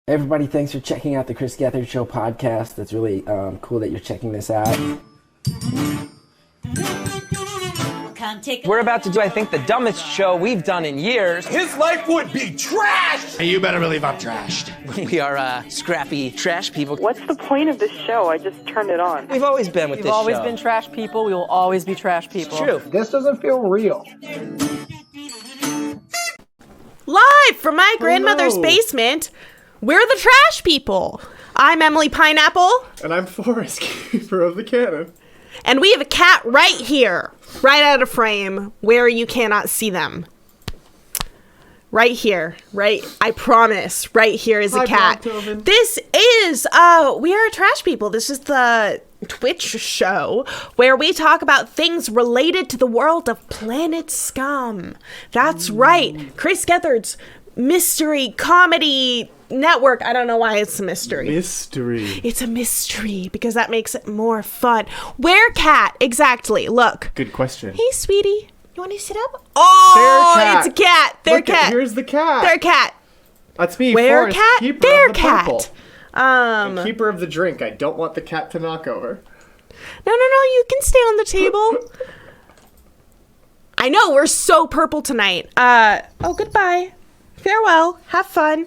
Everybody, thanks for checking out the Chris Gethard Show podcast. It's really cool that you're checking this out. We're about to do, I think, the dumbest show we've done in years. His life would be trashed! And you better believe I'm trashed. We are scrappy trash people. What's the point of this show? I just turned it on. We've always been with this show. We've always been trash people. We will always be trash people. It's true. This doesn't feel real. Live from my grandmother's basement, we're the trash people. I'm Emily Pineapple. And I'm Forrest, keeper of the Canon. And we have a cat right here, right out of frame, where you cannot see them. Right here, right? I promise, right here is a cat. This is, we are trash people. This is the Twitch show where we talk about things related to the world of Planet Scum. That's right. Chris Gethard's mystery comedy network. I don't know why it's a mystery. It's a mystery because that makes it more fun. Where cat? Exactly. Look. Good question. Hey, sweetie. You want to sit up? Oh, it's a cat. Their cat. Here's the cat. Their cat. That's me, Where Forrest, cat? keeper Their of the cat. purple. And keeper of the drink. I don't want the cat to knock over. No. You can stay on the table. I know, we're so purple tonight. Oh, goodbye. Farewell. Have fun.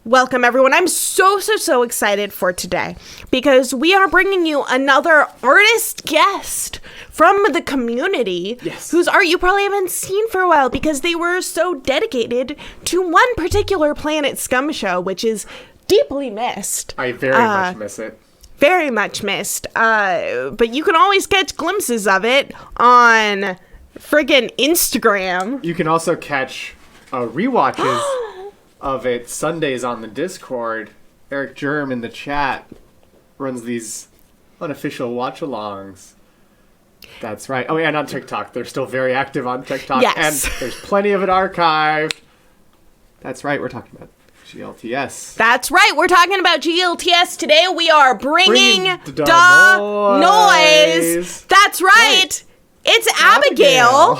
Welcome, everyone. I'm so excited for today because we are bringing you another artist guest from the community whose art you probably haven't seen for a while because they were so dedicated to one particular Planet Scum show, which is deeply missed. I very much miss it. Very much missed. But you can always catch glimpses of it on friggin' Instagram. You can also catch rewatches of it Sundays on the Discord. Eric Germ in the chat runs these unofficial watch-alongs. That's right. Oh, yeah, and on TikTok. They're still very active on TikTok. Yes. And there's plenty of it archived. That's right. We're talking about GLTS. That's right. We're talking about GLTS today. We are bringing the noise. That's right. It's Abigail.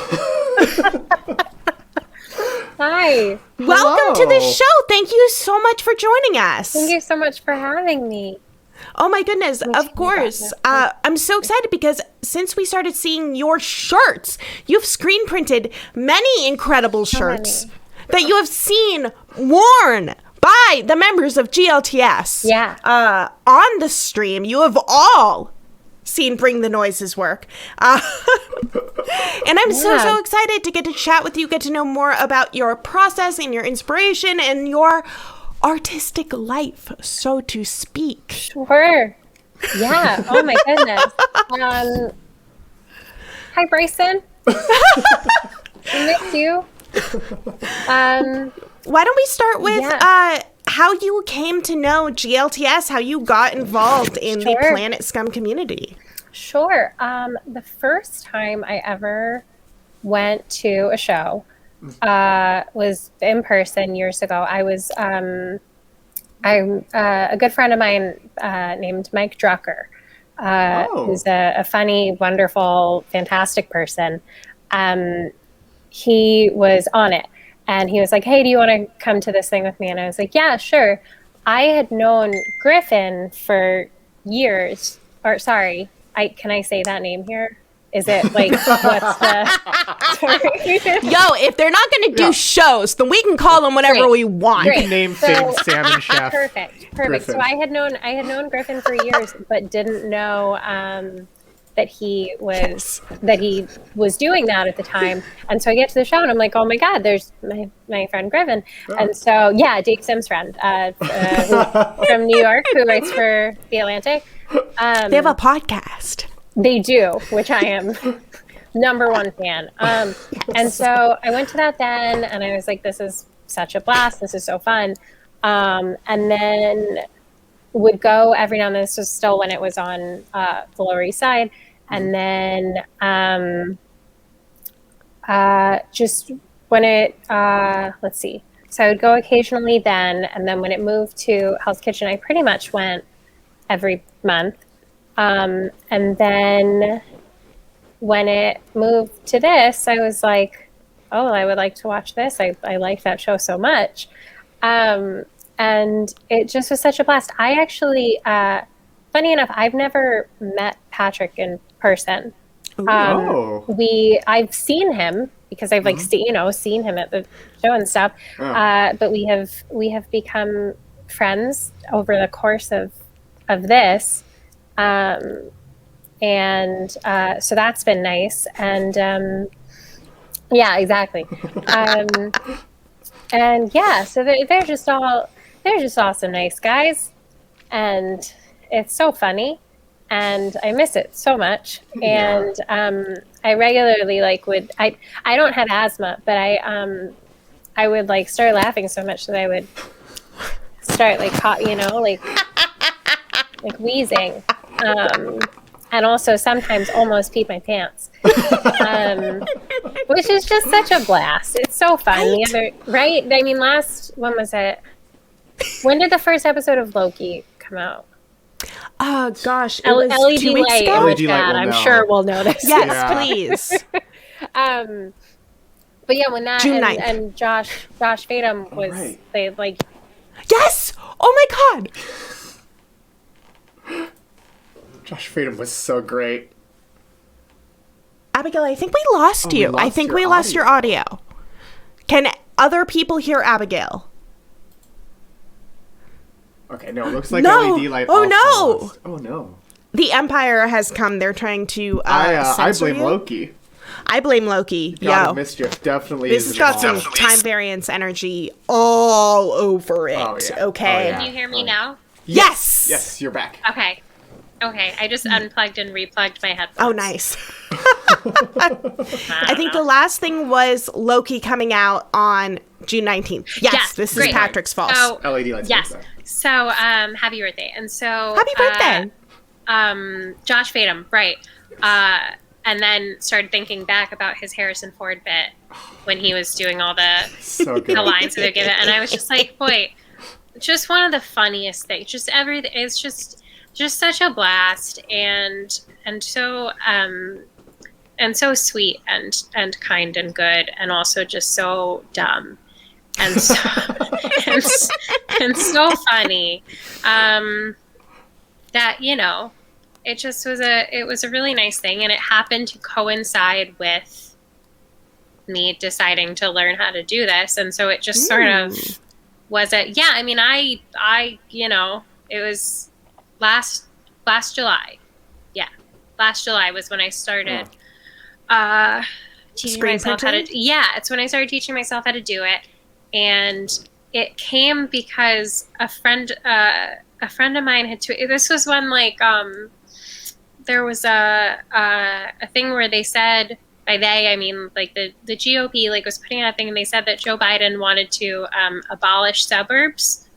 Hi. Welcome to the show. Thank you so much for joining us. Thank you so much for having me. Oh my goodness, of course. I'm so excited because since we started seeing your shirts, you've screen printed many incredible shirts that you have seen worn by the members of GLTS. Yeah. On the stream, you have all seen BringDaNoyz's work. And I'm so excited to get to chat with you, get to know more about your process and your inspiration and your artistic life, so to speak. Sure. Yeah. Oh my goodness. Hi, Bryson. I miss you. Why don't we start with how you came to know GLTS, how you got involved in the Planet Scum community? Sure. The first time I ever went to a show was in person years ago. I was I'm a good friend of mine named Mike Drucker, who's a funny, wonderful, fantastic person. He was on it, and he was like, "Hey, do you want to come to this thing with me?" And I was like, "Yeah, sure." I had known Griffin for years. Or sorry, can I say that name here? Is it like what's the? Sorry. Yo, if they're not going to do shows, then we can call them whatever we want. You can name things Salmon Chef. Perfect. Griffin. So I had known Griffin for years, but didn't know that he was doing that at the time. And so I get to the show and I'm like, oh my God, there's my friend Griffin. And so Dave Sims' friend from New York who writes for The Atlantic. They have a podcast. They do, which I am number one fan. And so I went to that then and I was like, this is such a blast. This is so fun. And then would go every now and then. This was still when it was on the Lower East Side. And then just when it, let's see. So I would go occasionally then. And then when it moved to Hell's Kitchen, I pretty much went every month. And then when it moved to this, I was like, oh, I would like to watch this. I like that show so much. And and it just was such a blast. I actually, funny enough, I've never met Patrick in person. I've seen him because I've seen him at the show and stuff. But we have become friends over the course of this. And so that's been nice. And yeah, exactly. And yeah, so they're just all some nice guys, and it's so funny, and I miss it so much. And I regularly I don't have asthma, but I would like start laughing so much that I would start like wheezing. And also sometimes almost peed my pants, which is just such a blast. It's so fun. Right? I mean, when was it? When did the first episode of Loki come out? Oh, gosh. It was LED 2 weeks light. ago? LED light I'm sure we'll notice. Yes, please. But yeah, when that June 9th. and Josh Fadum was, they like... Yes! Oh my God! Josh Fadum was so great. Abigail, I think we lost you. I think we lost your audio. Can other people hear Abigail? Okay, no, it looks like LED light. Oh no! Lost. Oh no! The Empire has come. They're trying to I blame Loki. I blame Loki. God of Mischief definitely this is has got involved. some time variance energy all over it. Oh, yeah. Okay. Can you hear me now? Yes. Yes, you're back. Okay, I just unplugged and replugged my headphones. Oh, nice. I think the last thing was Loki coming out on June 19th. Yes, this is Patrick's fault. So, LED lights. yes. So, happy birthday. And so... Happy birthday! Josh Fadum, right. And then started thinking back about his Harrison Ford bit when he was doing all the lines that they give it. And I was just like, boy, just one of the funniest things. Just everything. It's just such a blast and so sweet and kind and good, and also just so dumb and so and so funny. That, you know, it just was a really nice thing, and it happened to coincide with me deciding to learn how to do this, and so it just sort of was I mean, I you know, it was last July. Yeah. Last July was when I started teaching myself how to it's when I started teaching myself how to do it. And it came because a friend of mine had this was when there was a thing where they said, by they I mean like the GOP was putting out a thing, and they said that Joe Biden wanted to abolish suburbs.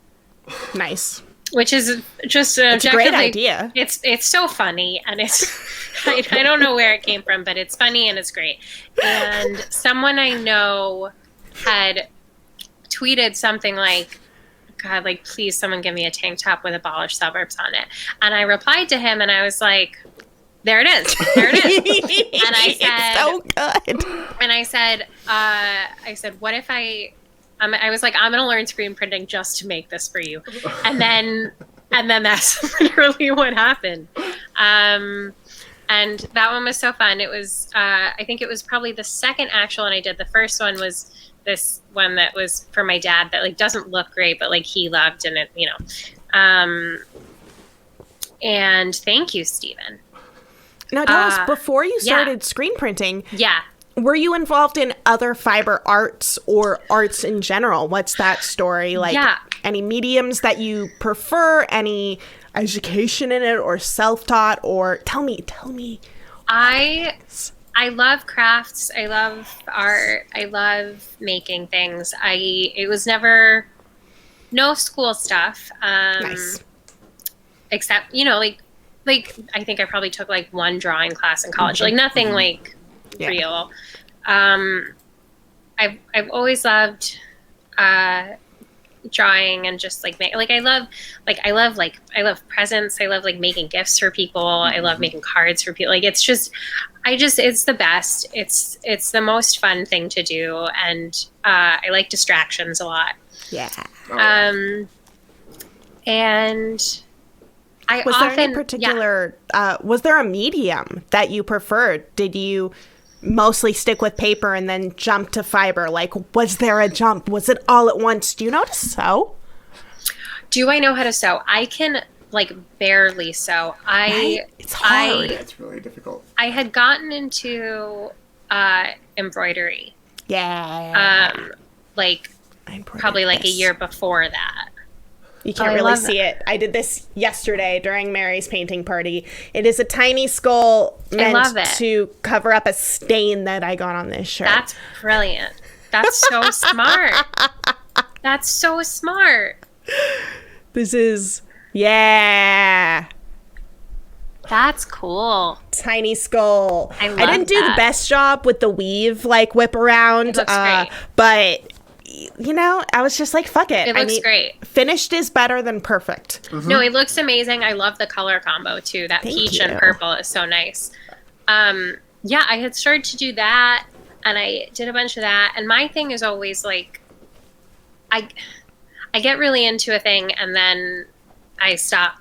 Nice. Which is just it's a great idea. It's so funny, and it's I don't know where it came from, but it's funny and it's great. And someone I know had tweeted something like, God, please someone give me a tank top with abolish suburbs on it. And I replied to him and I was like, there it is. And I said, so good. And I said, what if I was like, I'm going to learn screen printing just to make this for you. And then that's literally what happened. And that one was so fun. It was, I think it was probably the second actual one I did. The first one was this one that was for my dad that doesn't look great, but he loved, and it, you know, and thank you, Stephen. Now tell us, before you started screen printing, were you involved in other fiber arts or arts in general? What's that story like? Any mediums that you prefer? Any education in it, or self-taught? Or tell me. I love crafts. I love art. I love making things. It was never no school stuff. Nice. Except, you know, I think I probably took one drawing class in college. Nothing real. I've always loved drawing and just I love presents. I love making gifts for people. I love making cards for people. It's the best. It's the most fun thing to do, and I like distractions a lot. Yeah. And Was there any particular, was there a medium that you preferred? Did you mostly stick with paper and then jump to fiber? Like, was there a jump? Was it all at once? Do you know how to sew? Do I know how to sew? I can, like, barely sew. It's hard. It's really difficult. I had gotten into embroidery. Yeah. Like, probably like a year before that. You can't really see it. I did this yesterday during Mary's painting party. It is a tiny skull meant to cover up a stain that I got on this shirt. That's brilliant. That's so smart. That's so smart. This is, yeah. That's cool. Tiny skull. I didn't do the best job with the weave, like whip around. It looks great. But, you know, I was just like, fuck it. It looks great. Finished is better than perfect. Mm-hmm. No, it looks amazing. I love the color combo too. That peach and purple is so nice. Yeah, I had started to do that, and I did a bunch of that. And my thing is always like, I get really into a thing, and then I stop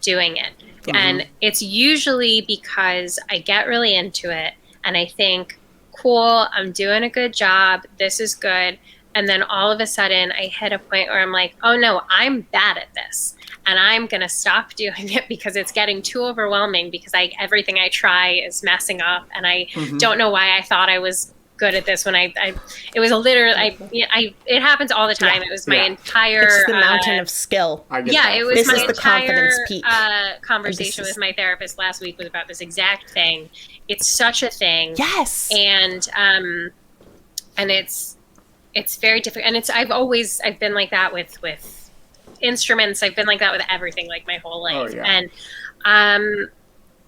doing it. Mm-hmm. And it's usually because I get really into it, and I think, cool, I'm doing a good job. This is good. And then all of a sudden I hit a point where I'm like, oh no, I'm bad at this. And I'm going to stop doing it because it's getting too overwhelming, because everything I try is messing up. And I don't know why I thought I was good at this when it was it happens all the time. It was my entire... It's the mountain of skill. It was this my is the confidence peak. Conversation with my therapist last week was about this exact thing. It's such a thing. Yes. And it's very different. And I've been like that with instruments. I've been like that with everything, like my whole life. Oh, yeah.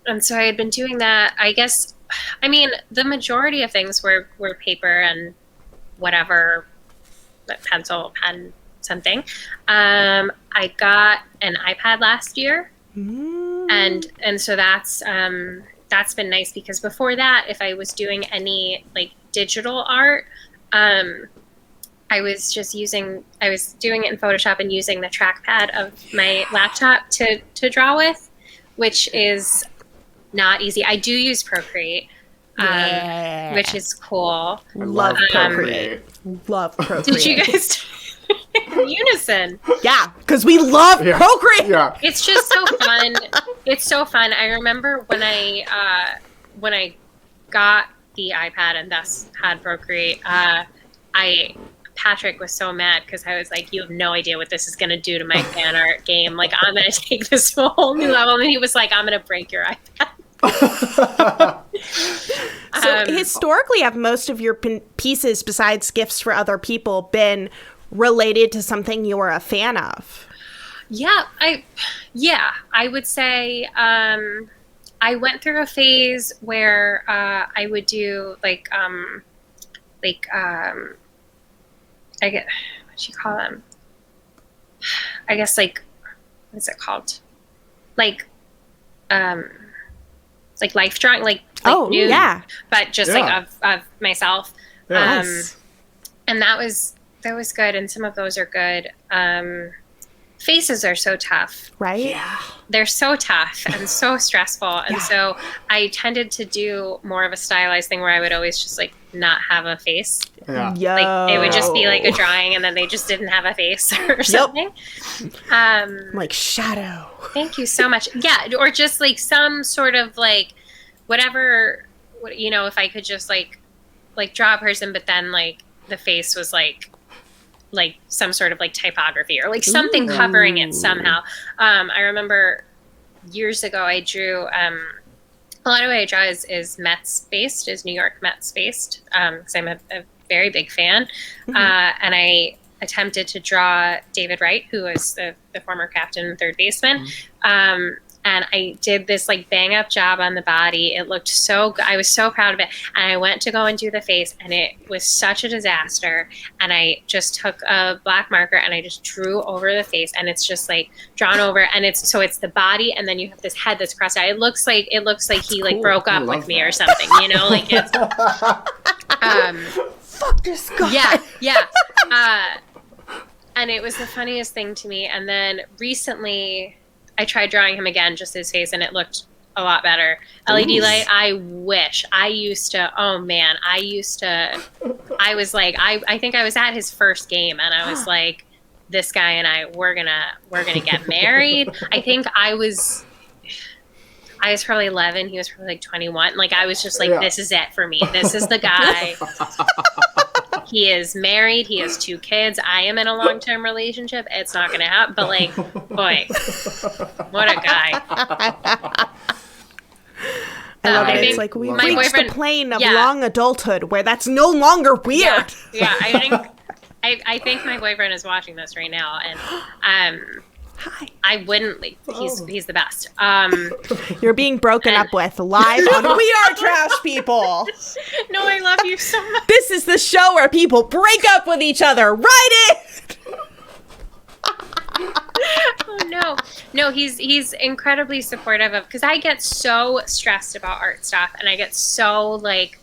And so I had been doing that, I guess. I mean, the majority of things were paper and whatever, like pencil, pen, something. I got an iPad last year. And so that's been nice, because before that, if I was doing any like digital art, I was doing it in Photoshop and using the trackpad of my laptop to draw with, which is not easy. I do use Procreate, which is cool. Love Procreate. Love Procreate. Did you guys in unison? Yeah, because we love Procreate. Yeah. It's just so fun. It's so fun. I remember when I got the iPad and thus had Procreate, Patrick was so mad because I was like, you have no idea what this is going to do to my fan art game. Like, I'm going to take this to a whole new level. And he was like, I'm going to break your iPad. So historically, have most of your pieces, besides gifts for other people, been related to something you were a fan of? Yeah, I would say I went through a phase where I would do I get, what do you call them? I guess what's it called? Like life drawing, like nude, but just like of myself. Nice. And that was good. And some of those are good. Faces are so tough. Right? Yeah. They're so tough and so stressful. And so I tended to do more of a stylized thing where I would always just like not have a face. Yeah. Like it would just be like a drawing and then they just didn't have a face or something. Like shadow. Thank you so much. Yeah. Or just like some sort of like whatever, if I could just like draw a person, but then like the face was like some sort of like typography or like something covering it somehow. I remember years ago I drew, a lot of what I draw is Mets based, is New York Mets based, because I'm a very big fan. And I attempted to draw David Wright, who was the former captain and third baseman. And I did this like bang up job on the body. It looked so good. I was so proud of it. And I went to go and do the face and it was such a disaster. And I just took a black marker and I just drew over the face and it's just like drawn over. And it's the body and then you have this head that's crossed out. It looks like he like broke up with me or something, like it's, fuck this guy. Yeah. And it was the funniest thing to me. And then recently I tried drawing him again, just his face, and it looked a lot better. LED light, I wish. I used to, I was like, I think I was at his first game, and I was like, this guy and I, we're gonna get married. I think I was probably 11. He was probably like 21. Like, I was just like, this is it for me. This is the guy. He is married. He has 2 kids. I am in a long-term relationship. It's not going to happen. But, like, boy, what a guy. I love it. It's like we reached the plane of long adulthood where that's no longer weird. Yeah. I think my boyfriend is watching this right now, and hi. I wouldn't leave. He's the best. You're being broken up with live on We Are Trash People. No, I love you so much. This is the show where people break up with each other. Write it. Oh no, he's incredibly supportive of, because I get so stressed about art stuff, and I get so like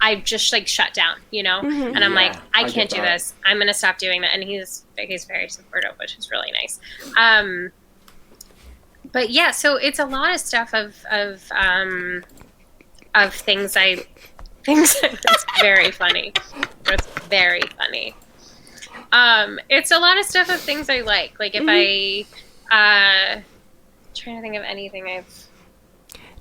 I just like shut down, you know, and I'm like, I can't do this. I'm gonna stop doing that, and he's very supportive, which is really nice. But yeah, so it's a lot of stuff of things. It's very funny. It's very funny. It's a lot of stuff of things I like. Like if trying to think of anything I've.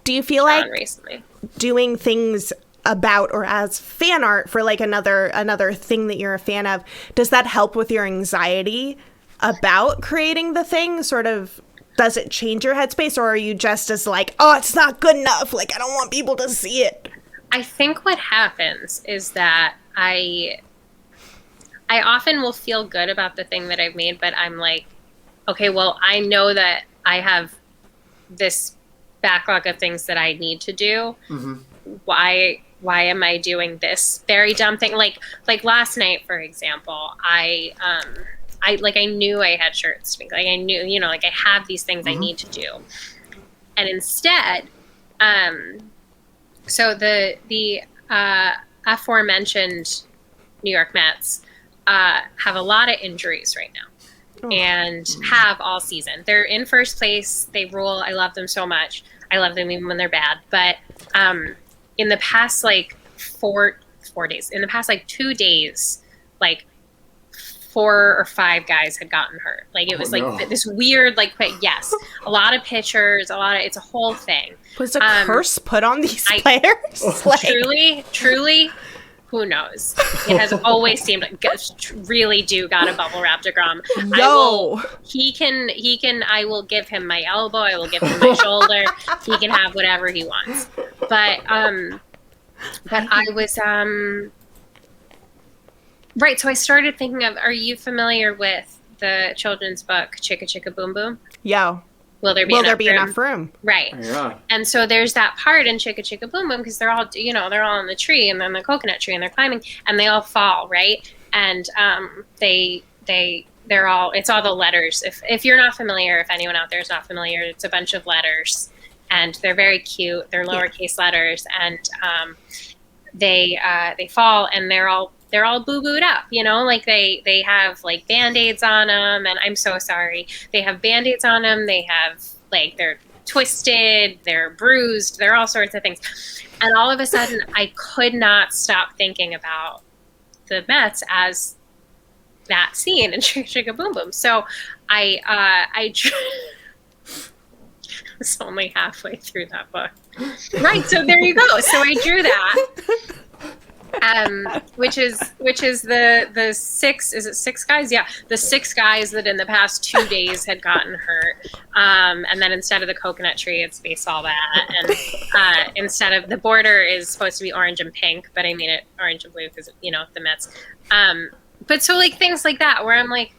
Do you feel like recently doing things about or as fan art for like another thing that you're a fan of, does that help with your anxiety about creating the thing? Sort of, does it change your headspace, or are you just as like, oh, it's not good enough, like I don't want people to see it? I think what happens is that I often will feel good about the thing that I've made, but I'm like, okay, well, I know that I have this backlog of things that I need to do. Why am I doing this very dumb thing? Like last night, for example, I knew I had shirts to make. Like I knew, you know, like I have these things I need to do. And instead, so the aforementioned New York Mets have a lot of injuries right now, and have all season. They're in first place. They rule. I love them so much. I love them even when they're bad. But in the past, like 4 days, in the past, like 2 days, like 4 or 5 guys had gotten hurt. Like it was this weird, like, yes, a lot of pitchers, it's a whole thing. Was a curse put on these players? Like, truly, who knows? It has always seemed like really got a bubble wrap DeGrom. No. I will give him my elbow. I will give him my shoulder. He can have whatever he wants. But I was, right. So I started thinking of, are you familiar with the children's book, Chicka Chicka Boom Boom? Yo. Will there be enough room? Right. Yeah. And so there's that part in Chicka Chicka Boom Boom, because they're all on the tree, and then the coconut tree, and they're climbing, and they all fall, right? And they're all, it's all the letters. If you're not familiar, if anyone out there is not familiar, it's a bunch of letters, and they're very cute. They're lowercase letters, and they fall, and they're all boo-booed up, you know, like they have like Band-Aids on them, and I'm so sorry. They have Band-Aids on them. They have like, they're twisted, they're bruised, they're all sorts of things. And all of a sudden I could not stop thinking about the Mets as that scene in Chicka Chicka Boom Boom. So I was only halfway through that book. Right. So there you go. So I drew that. Which is the 6, is it 6 guys? Yeah, the 6 guys that in the past 2 days had gotten hurt. And then instead of the coconut tree, it's baseball bat, and instead of the border is supposed to be orange and pink, but I made it orange and blue because, you know, the Mets. But so like things like that where I'm like,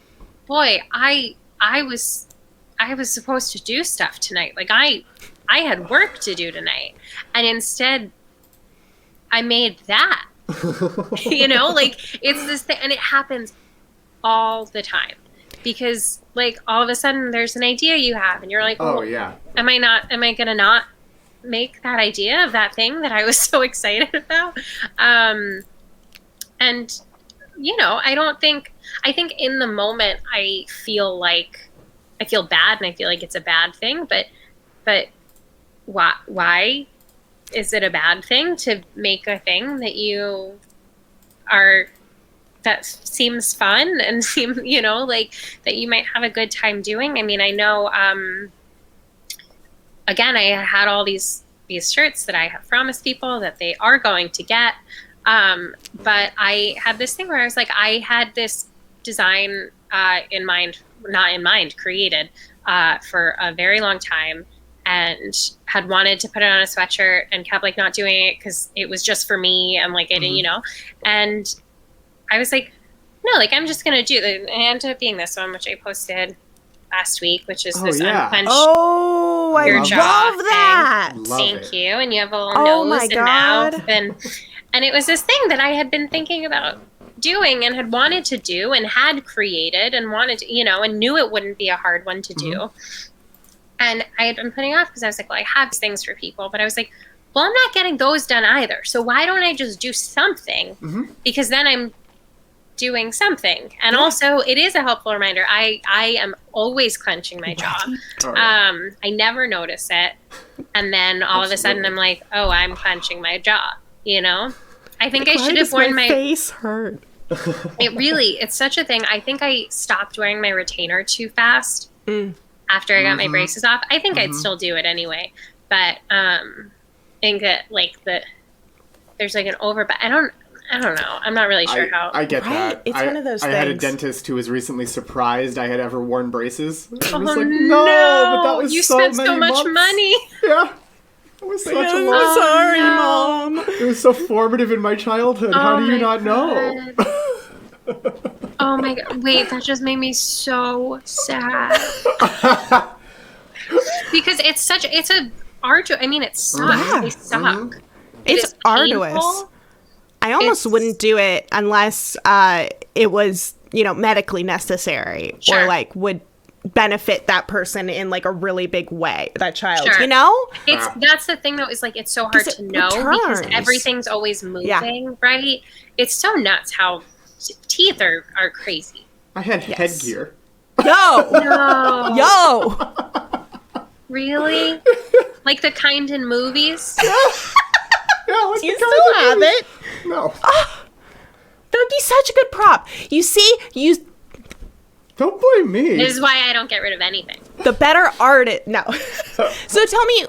boy, I was supposed to do stuff tonight. Like I had work to do tonight, and instead I made that. You know, like it's this thing, and it happens all the time, because like all of a sudden there's an idea you have, and you're like, oh yeah, am I gonna not make that idea of that thing that I was so excited about? And you know, I don't think I think in the moment I feel bad and I feel like it's a bad thing, but why is it a bad thing to make a thing that seems fun and like that you might have a good time doing? I mean, I know, again, I had all these shirts that I have promised people that they are going to get. But I had this thing where I was like, I had this design created for a very long time, and had wanted to put it on a sweatshirt and kept like not doing it because it was just for me and like it, and I was like, no, like I'm just gonna do it. And it ended up being this one, which I posted last week, which is this unclenched. Oh, I love that. Thank you. And you have a little nose my and God. mouth, and it was this thing that I had been thinking about doing and had wanted to do and had created and wanted to, and knew it wouldn't be a hard one to do. And I had been putting off because I was like, well, I have things for people, but I was like, well, I'm not getting those done either. So why don't I just do something? Because then I'm doing something. And also it is a helpful reminder. I am always clenching my jaw. I never notice it. And then all of a sudden I'm like, oh, I'm clenching my jaw, I think I should have worn my face hurt. It's such a thing. I think I stopped wearing my retainer too fast after I got my braces off. I think I'd still do it anyway, but I think that there's like an but I don't know. I'm not really sure how. I get that. It's one of those things. I had a dentist who was recently surprised I had ever worn braces. I was Oh, like, no, but that was you so spent many so much months. money. Yeah. It was such a I'm long. sorry, no. Mom. It was so formative in my childhood. How do you not know? Oh my God. Wait, that just made me so sad. Because it's a arduous, I mean, it sucks. Yeah. They suck. It's arduous. Painful. I almost wouldn't do it unless it was, medically necessary or like would benefit that person in like a really big way, that child, That's the thing though, is like it's so hard to know because everything's always moving, right? It's so nuts how teeth are crazy. I had headgear. Yo! Really? Like the kind in movies? Yeah, like You still have it? No. That'd be such a good prop. You see, Don't blame me. This is why I don't get rid of anything. the better artist. No. So tell me,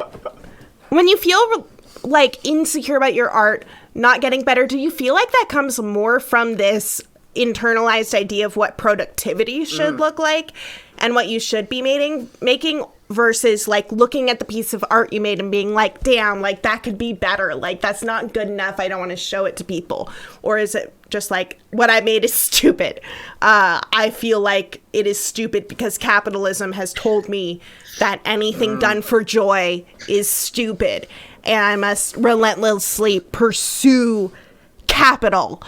when you feel like insecure about your art not getting better, do you feel like that comes more from this internalized idea of what productivity should look like and what you should be making versus like looking at the piece of art you made and being like, damn, like that could be better, like that's not good enough, I don't want to show it to people? Or is it just like, what I made is stupid, I feel like it is stupid because capitalism has told me that anything done for joy is stupid and I must relentlessly pursue capital?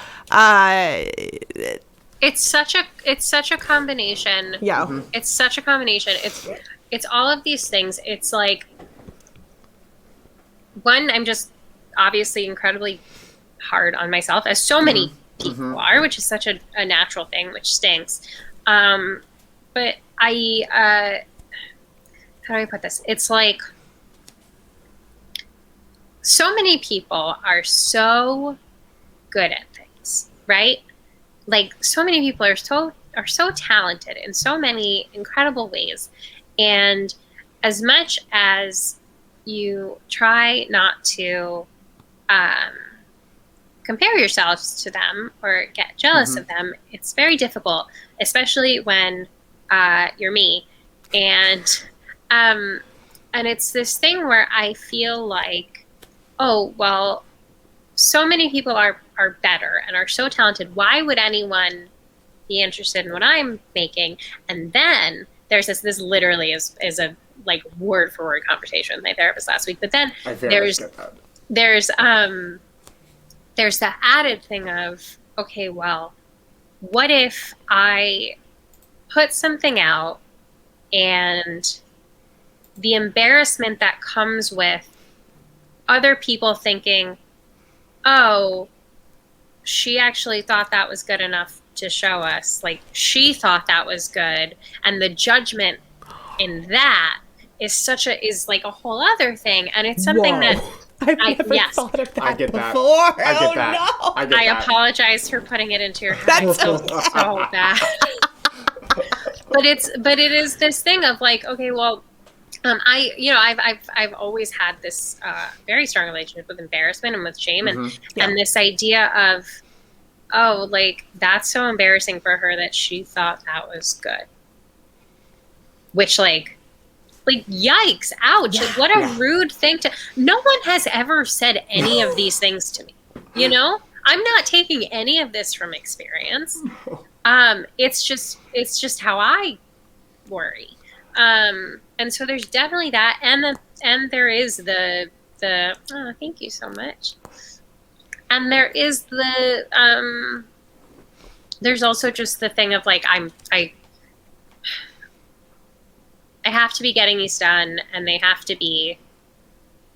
It's such a combination. Yeah. It's such a combination. It's all of these things. It's like, one, I'm just obviously incredibly hard on myself, as so many people are, which is such a natural thing, which stinks. But how do I put this? It's like, so many people are so good at things, right? Like, so many people are so talented in so many incredible ways. And as much as you try not to compare yourselves to them or get jealous of them, it's very difficult, especially when you're me. And it's this thing where I feel like, oh, well, so many people are better and are so talented. Why would anyone be interested in what I'm making? And then there's this literally is a like word for word conversation with my therapist last week. But then there's the added thing of, okay, well, what if I put something out and the embarrassment that comes with other people thinking, oh, she actually thought that was good enough to show us. Like, she thought that was good, and the judgment in that is like a whole other thing, and it's something that I've never thought of that I get that. before. I get that. No. I get I that. apologize for putting it into your head. That's so bad. but it is this thing of like, okay, well, I've always had this very strong relationship with embarrassment and with shame, and this idea of, oh, like, that's so embarrassing for her that she thought that was good, which like yikes, ouch, like, what a rude thing to. No one has ever said any of these things to me, you know. I'm not taking any of this from experience. It's just how I worry. And so there's definitely that, and there is the oh, thank you so much. And there is the there's also just the thing of like, I have to be getting these done, and they have to be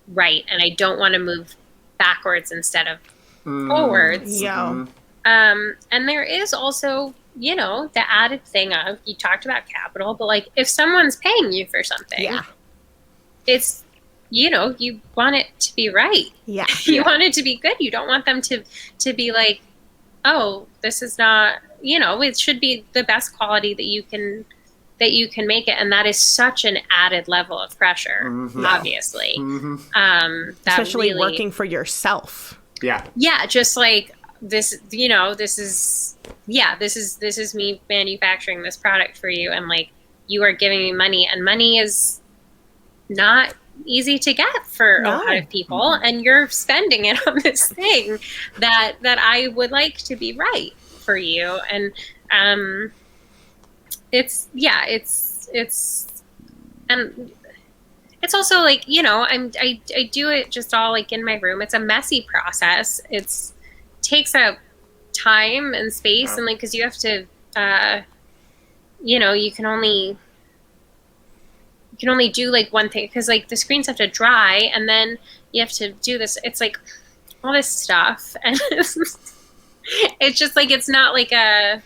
right, and I don't want to move backwards instead of forwards. Yeah. And there is also, you know, the added thing of, you talked about capital, but like, if someone's paying you for something, it's, you know, you want it to be right. Yeah. You want it to be good. You don't want them to be like, oh, this is not, you know, it should be the best quality that you can make it. And that is such an added level of pressure, obviously. Especially really, working for yourself. Yeah. Yeah. Just like this, you know, this is me manufacturing this product for you. And like, you are giving me money, and money is not easy to get for a lot of people. And you're spending it on this thing that I would like to be right for you. And, it's and it's also like, you know, I do it just all like in my room. It's a messy process. It's takes up time and space, and like, cause you have to, you know, you can only do like one thing, cause like the screens have to dry, and then you have to do this. It's like all this stuff, and it's just like, it's not like a,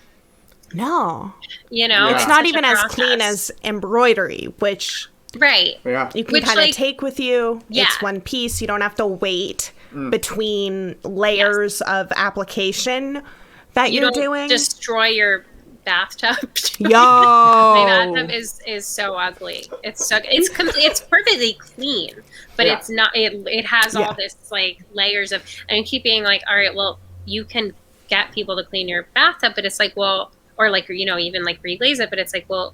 no, you know, it's not even as clean as embroidery, which you can kind of take with you. It's one piece. You don't have to wait between layers of application that you're doing. Destroy your bathtub. Yo, my bathtub is so ugly. It's perfectly clean, but it's not. It has all this like layers of, and I keep being like, all right, well, you can get people to clean your bathtub, but it's like, well, or like, you know, even like reglaze it, but it's like, well,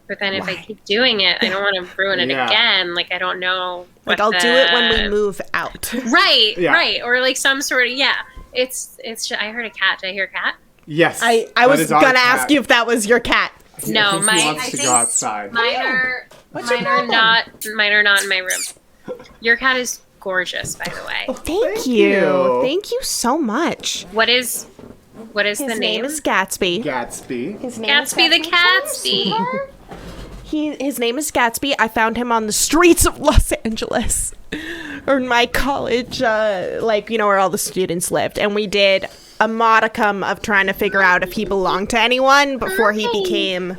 but then if I keep doing it, I don't want to ruin it again. Like, I don't know. Like, I'll do it when we move out. Right, right. Or like some sort of, it's I heard a cat. Did I hear a cat? Yes. I was going to ask you if that was your cat. No, mine wants to go outside. Mine are not in my room. Your cat is gorgeous, by the way. Oh, thank you. Thank you so much. What is the name? His name is Gatsby. His name is Gatsby the Catsby. His name is Gatsby. I found him on the streets of Los Angeles, or in my college, like, you know, where all the students lived, and we did a modicum of trying to figure out if he belonged to anyone before he became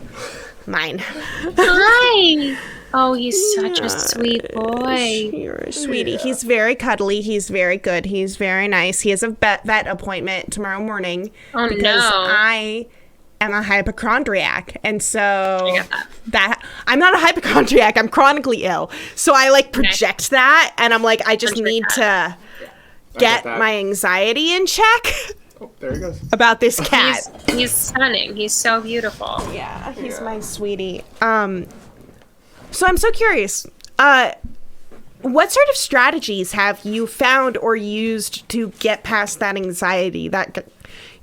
mine. Hi. Oh, he's such a sweet boy. You're a sweetie. He's very cuddly. He's very good. He's very nice. He has a vet appointment tomorrow morning. Oh, because I am a hypochondriac. And so that I'm not a hypochondriac. I'm chronically ill. So I like project that. And I'm like, I just need to get my anxiety in check. Oh, there he goes. About this cat. He's stunning. He's so beautiful. Yeah, he's my sweetie. So I'm so curious, what sort of strategies have you found or used to get past that anxiety, that,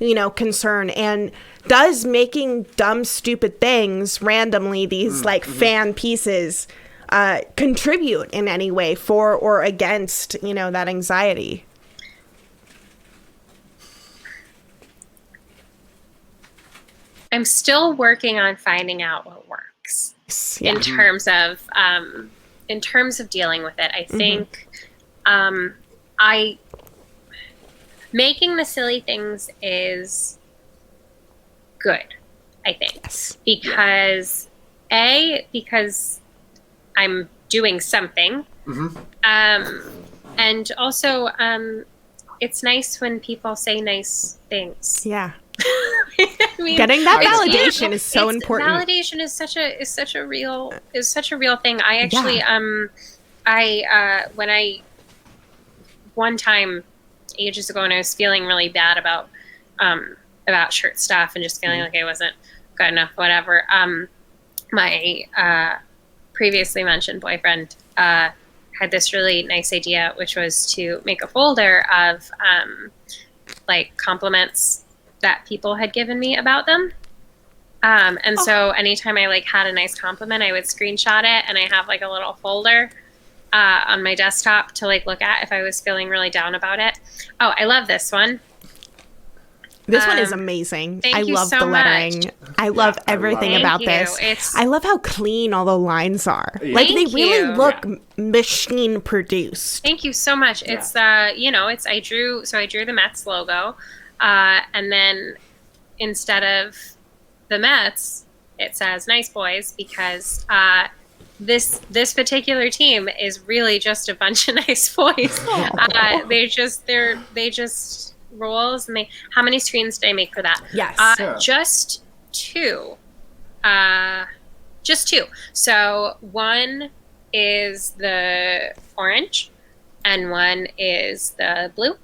you know, concern? And does making dumb, stupid things randomly, these like fan pieces, contribute in any way for or against, you know, that anxiety? I'm still working on finding out what works. In terms of dealing with it. I think making the silly things is good, I think. Yes. Because because I'm doing something. And also, it's nice when people say nice things. Yeah. I mean, Getting that validation is so important. Validation is such a real thing. I actually when I one time ages ago when I was feeling really bad about shirt stuff and just feeling like I wasn't good enough, whatever. My previously mentioned boyfriend had this really nice idea, which was to make a folder of like compliments that people had given me about them. And so anytime I like had a nice compliment, I would screenshot it, and I have like a little folder on my desktop to like look at if I was feeling really down about it. Oh, I love this one. This one is amazing. I love so the lettering. much. I love everything about this. I love how clean all the lines are. Like they really look machine produced. Thank you so much. It's I drew the Mets logo, and then instead of the Mets, it says "Nice Boys" because this particular team is really just a bunch of nice boys. They just rolls, and how many screens did I make for that? Yes. Just two. So one is the orange and one is the blue.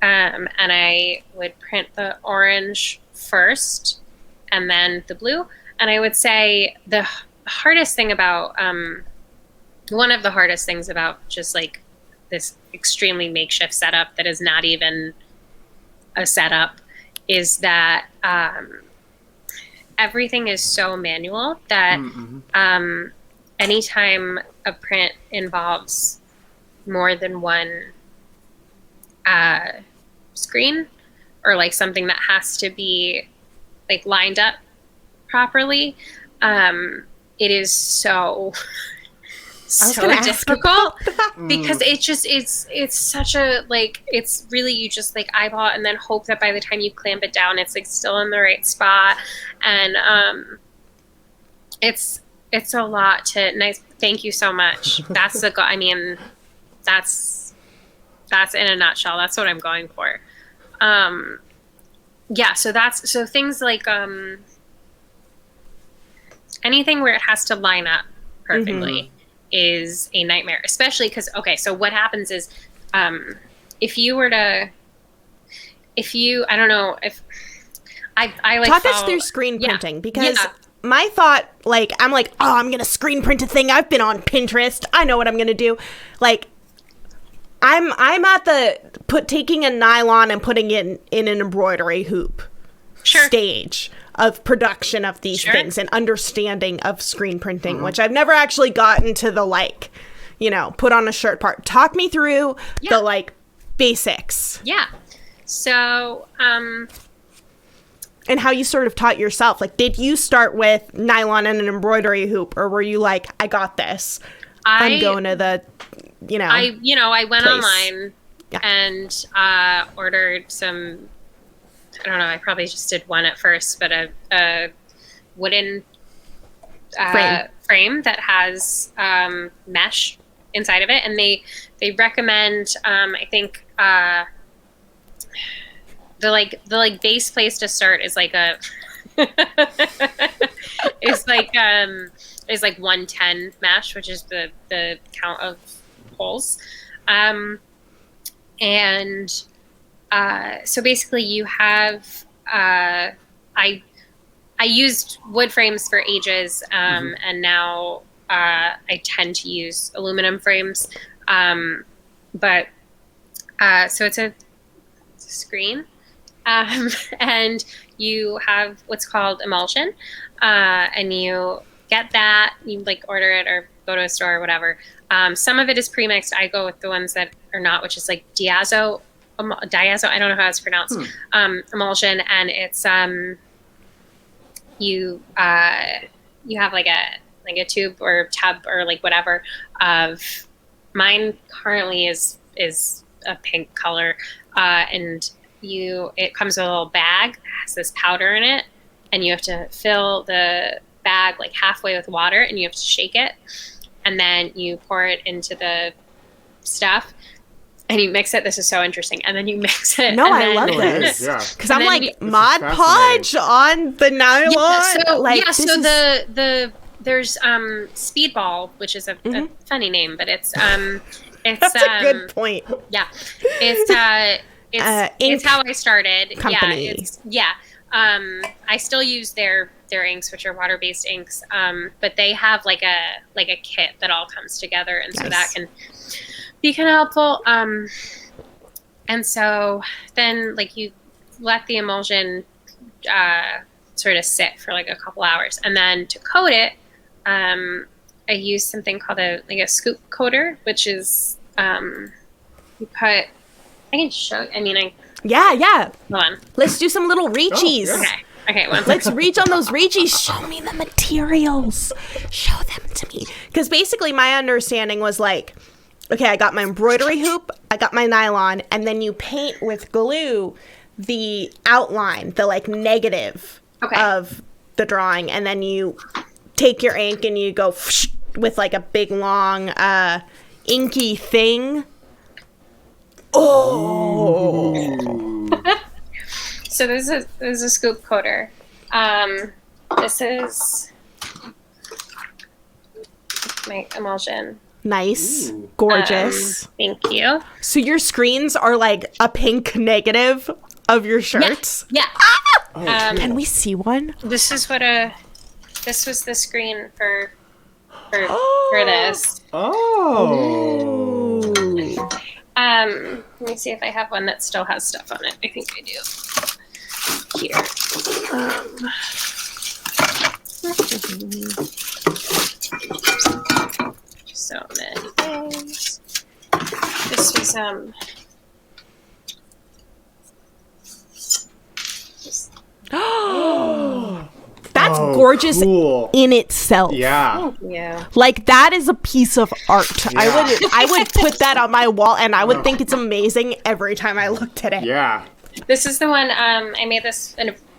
And I would print the orange first and then the blue. And I would say the hardest thing about one of the hardest things about just like this extremely makeshift setup that is not even a setup is that everything is so manual that anytime a print involves more than one screen or like something that has to be like lined up properly, it is so difficult because it's such a like it's really you just like eyeball and then hope that by the time you clamp it down it's like still in the right spot, and it's a lot to nice. Thank you so much. That's the I mean that's in a nutshell. That's what I'm going for. So things like anything where it has to line up perfectly is a nightmare, especially because so what happens is if you I don't know if I like talk us through screen printing because my thought I'm like, oh, I'm gonna screen print a thing. I've been on Pinterest, I know what I'm gonna do. Like I'm at the taking a nylon and putting it in an embroidery hoop stage of production of these things and understanding of screen printing, which I've never actually gotten to the put on a shirt part. Talk me through the basics. Yeah. So, and how you sort of taught yourself. Like, did you start with nylon and an embroidery hoop, or were you like, I got this? I'm going to the, I went place. online and ordered some. I don't know. I probably just did one at first, but a wooden frame that has mesh inside of it, and they recommend. I think the base place to start is like a is like 110 mesh, which is the count of holes, and. So basically you have, I used wood frames for ages, and now, I tend to use aluminum frames. So it's a screen, and you have what's called emulsion, and you get that, you order it or go to a store or whatever. Some of it is pre-mixed. I go with the ones that are not, which is diazo, I don't know how it's pronounced, emulsion, and it's you have a tube or tub or whatever of mine currently is a pink color, and it comes with a little bag that has this powder in it, and you have to fill the bag like halfway with water, and you have to shake it, and then you pour it into the stuff. And you mix it. This is so interesting. And then you mix it. No, and I love then, this. Yeah. Because I'm like, Mod Podge on the nylon. There's Speedball, which is a funny name, but it's That's a good point. Yeah, it's how I started. Company. I still use their inks, which are water-based inks, but they have like a kit that all comes together, and so that can be kind of helpful. And so then like you let the emulsion sort of sit for like a couple hours, and then to coat it, I use something called a scoop coater, which is you put. I can show. I mean, Yeah. Hold on. Let's do some little reachies. Oh, yeah. Okay. Let's reach on those reachies. Show me the materials. Show them to me. Because basically my understanding was like, okay, I got my embroidery hoop, I got my nylon, and then you paint with glue the outline, the like negative of the drawing, and then you take your ink and you go with like a big long inky thing. Oh. So this is a scoop coater. This is my emulsion. Nice. Gorgeous. Thank you. So your screens are like a pink negative of your shirts? Yeah. Can we see one? This was the screen for this. Oh. Let me see if I have one that still has stuff on it. I think I do. Here. So many things. This was That's gorgeous Cool. in itself. Yeah. yeah. Like that is a piece of art. Yeah. I would put that on my wall and I would think it's amazing every time I looked at it. Yeah. This is the one I made this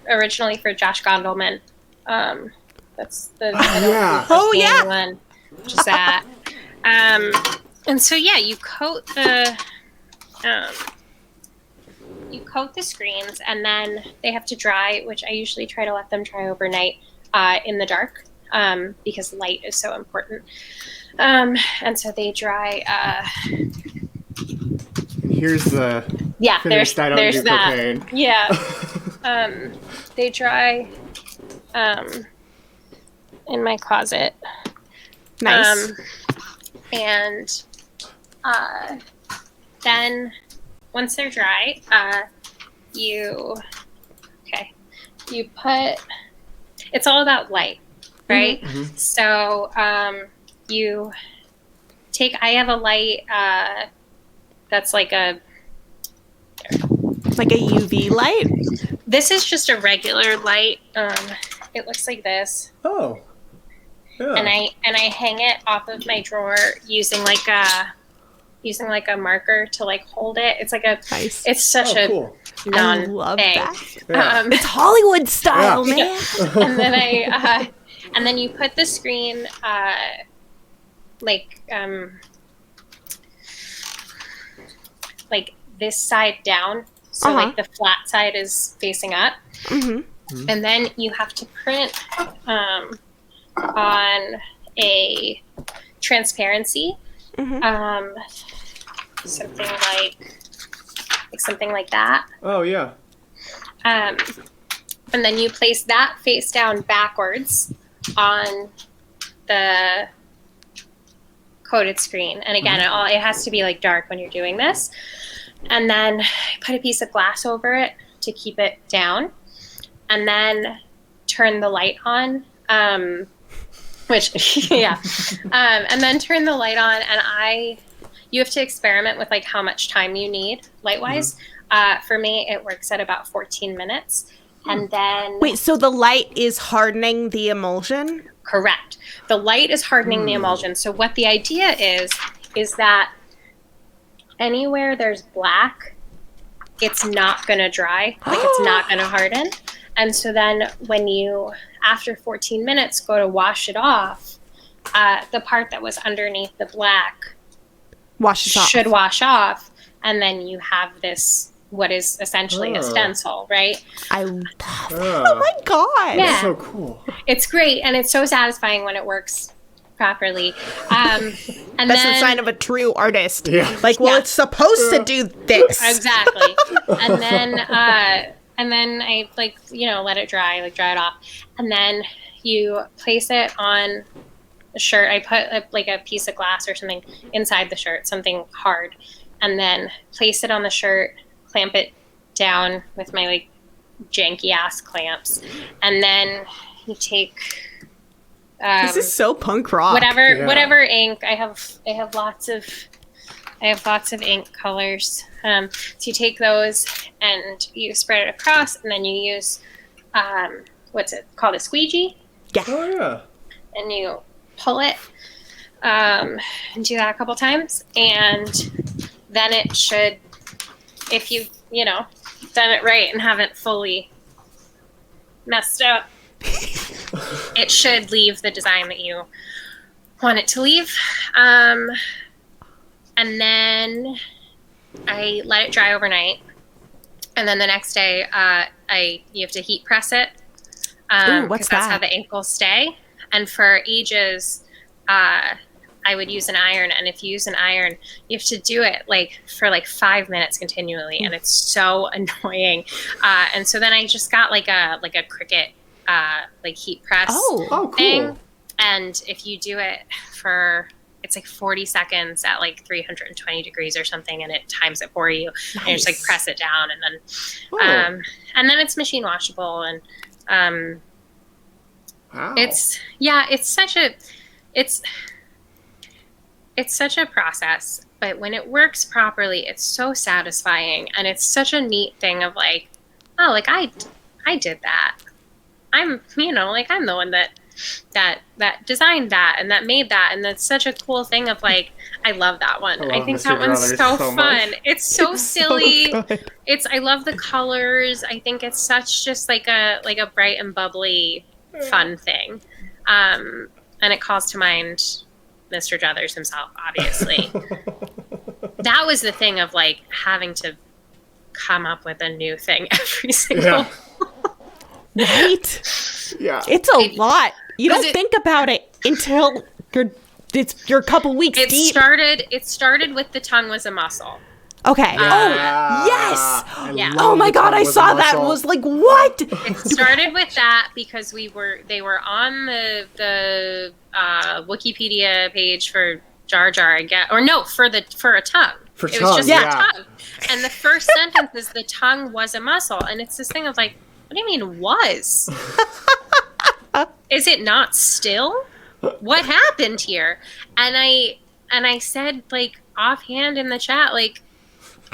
originally for Josh Gondelman. That's the one, which is that. And so you coat the screens, and then they have to dry, which I usually try to let them dry overnight in the dark because light is so important. And so they dry. Here's the finished. I don't do cocaine. Yeah. They dry in my closet. Nice. And then once they're dry, you put, it's all about light, right? Mm-hmm. So you take, I have a light that's like a UV light? This is just a regular light. It looks like this. Oh. Yeah. And I hang it off of my drawer using like a marker to like hold it. It's like nice. It's such cool. a non I love thing. that. Yeah. It's Hollywood style, man. And then and then you put the screen like this side down, so like the flat side is facing up. Mm-hmm. And then you have to print on a transparency, something like that. Oh yeah. And then you place that face down backwards on the coated screen. And again, it has to be like dark when you're doing this. And then put a piece of glass over it to keep it down. And then turn the light on. And then turn the light on, and you have to experiment with like how much time you need light-wise. For me, it works at about 14 minutes. And then... Wait, so the light is hardening the emulsion? Correct. The light is hardening the emulsion. So what the idea is that anywhere there's black, it's not going to dry. Like, it's not going to harden. And so then when you, after 14 minutes, go to wash it off, the part that was underneath the black should wash off. And then you have this, what is essentially a stencil, right? Oh my God. Yeah. That's so cool. It's great. And it's so satisfying when it works properly. And that's then, the sign of a true artist. Yeah. Like, well, it's supposed to do this. Exactly. And then I let it dry, dry it off. And then you place it on the shirt. I put a piece of glass or something inside the shirt, something hard, and then place it on the shirt, clamp it down with my janky ass clamps. And then you take, this is so punk rock. Whatever ink. I have lots of ink colors. So you take those and you spread it across, and then you use what's it called, a squeegee? Yeah. Oh yeah. And you pull it, and do that a couple times, and then it should, if you done it right and haven't fully messed up, it should leave the design that you want it to leave. And then I let it dry overnight, and then the next day you have to heat press it. Ooh, what's that's that? how the ink will stay. And for ages, I would use an iron, and if you use an iron, you have to do it for 5 minutes continually, and it's so annoying. And so then I just got a Cricut heat press thing. Cool. And if you do it for, it's 40 seconds at 320 degrees or something, and it times it for you. Nice. And you just press it down, and then it's machine washable, and Wow. it's such a process, but when it works properly, it's so satisfying, and it's such a neat thing of I did that. I'm I'm the one that designed that and that made that, and that's such a cool thing of I love that one. I think Mr. that one's Brothers so so fun. much. It's so silly. good. I love the colors. I think it's such just a bright and bubbly fun thing. And it calls to mind Mr. Druthers himself, obviously. That was the thing of having to come up with a new thing every single Right? Yeah. It's a lot. You don't 'cause think about it until you're a couple weeks It deep. started with the tongue was a muscle. Okay. Yeah. Oh, yes. Yeah. Oh my God, I saw that and was like, what? It started with that because they were on the Wikipedia page for Jar Jar, I guess, or no, for a tongue. For it tongue, was just yeah. a tongue, and the first sentence is the tongue was a muscle, and it's this thing of what do you mean was? Is it not still? What happened here? And I said offhand in the chat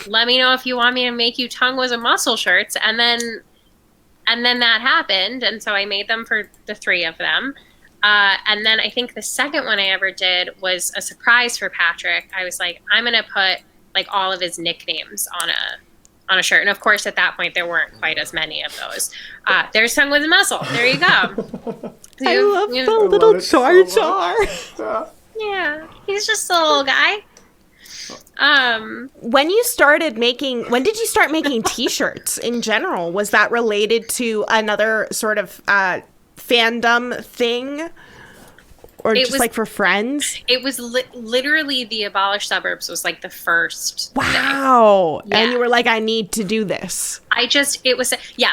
let me know if you want me to make you tongue was a muscle shirts, and then that happened, and so I made them for the three of them. And then I think the second one I ever did was a surprise for Patrick. I was I'm gonna put all of his nicknames on a shirt, and of course at that point there weren't quite as many of those. There's tongue with a muscle. There you go. I love the little Jar Jar. Yeah, he's just a little guy. When did you start making t-shirts in general? Was that related to another sort of fandom thing? Or It just was- for friends? It was literally the Abolished Suburbs was the first thing. Wow. Yeah. And you were I need to do this.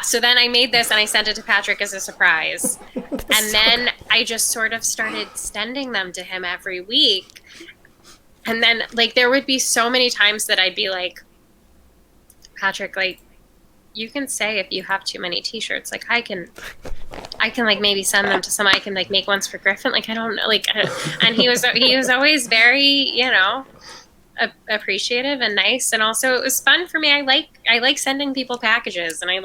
So then I made this and I sent it to Patrick as a surprise. And then I just sort of started sending them to him every week. And then there would be so many times that I'd be Patrick, you can say if you have too many t-shirts, I can maybe send them to someone. I can make ones for Griffin. I don't know. And he was always very, appreciative and nice. And also it was fun for me. I like sending people packages, and I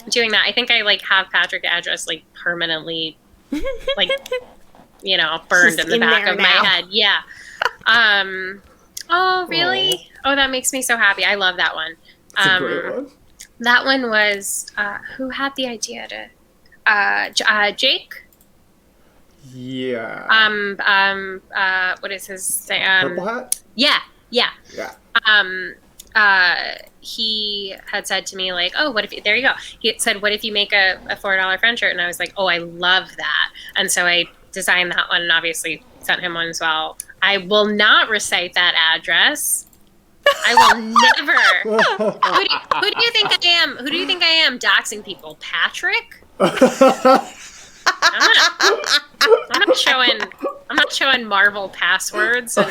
doing that. I think I have Patrick's address permanently burned Just in the in back there of my now. head. Yeah. Oh, really? Oh, that makes me so happy. I love that one. It's a great one. That one was who had the idea to Jake. Yeah. What is his name? Purple Hat? Yeah. Yeah. He had said to me, like, oh, what if, there you go. He had said, what if you make a $4 friend shirt? And I was like, oh, I love that. And so I designed that one and obviously sent him one as well. I will not recite that address. I will never. Who do you think I am? Who do you think I am doxing people? Patrick? I'm not showing Marvel passwords and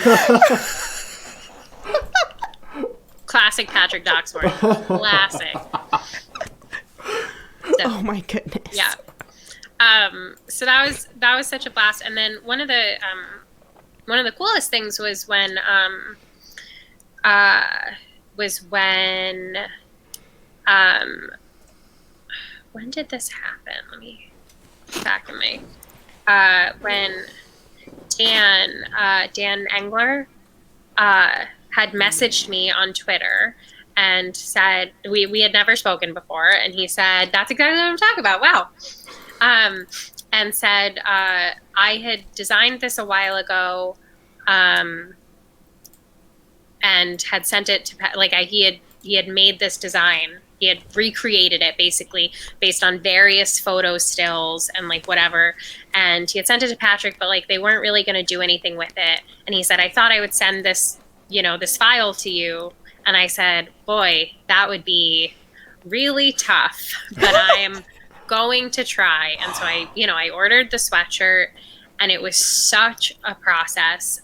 classic Patrick Doxworth. Classic. So, Oh my goodness. yeah. So that was such a blast. And then one of the coolest things was when when did this happen? Let me back in my when Dan Engler had messaged me on Twitter and said we had never spoken before, and he said, that's exactly what I'm talking about. Wow. And said I had designed this a while ago, and had sent it to he had made this design. He had recreated it basically based on various photo stills and like whatever. And he had sent it to Patrick, but like they weren't really going to do anything with it. And he said, I thought I would send this, this file to you. And I said, boy, that would be really tough, but I am going to try. And so I ordered the sweatshirt, and it was such a process.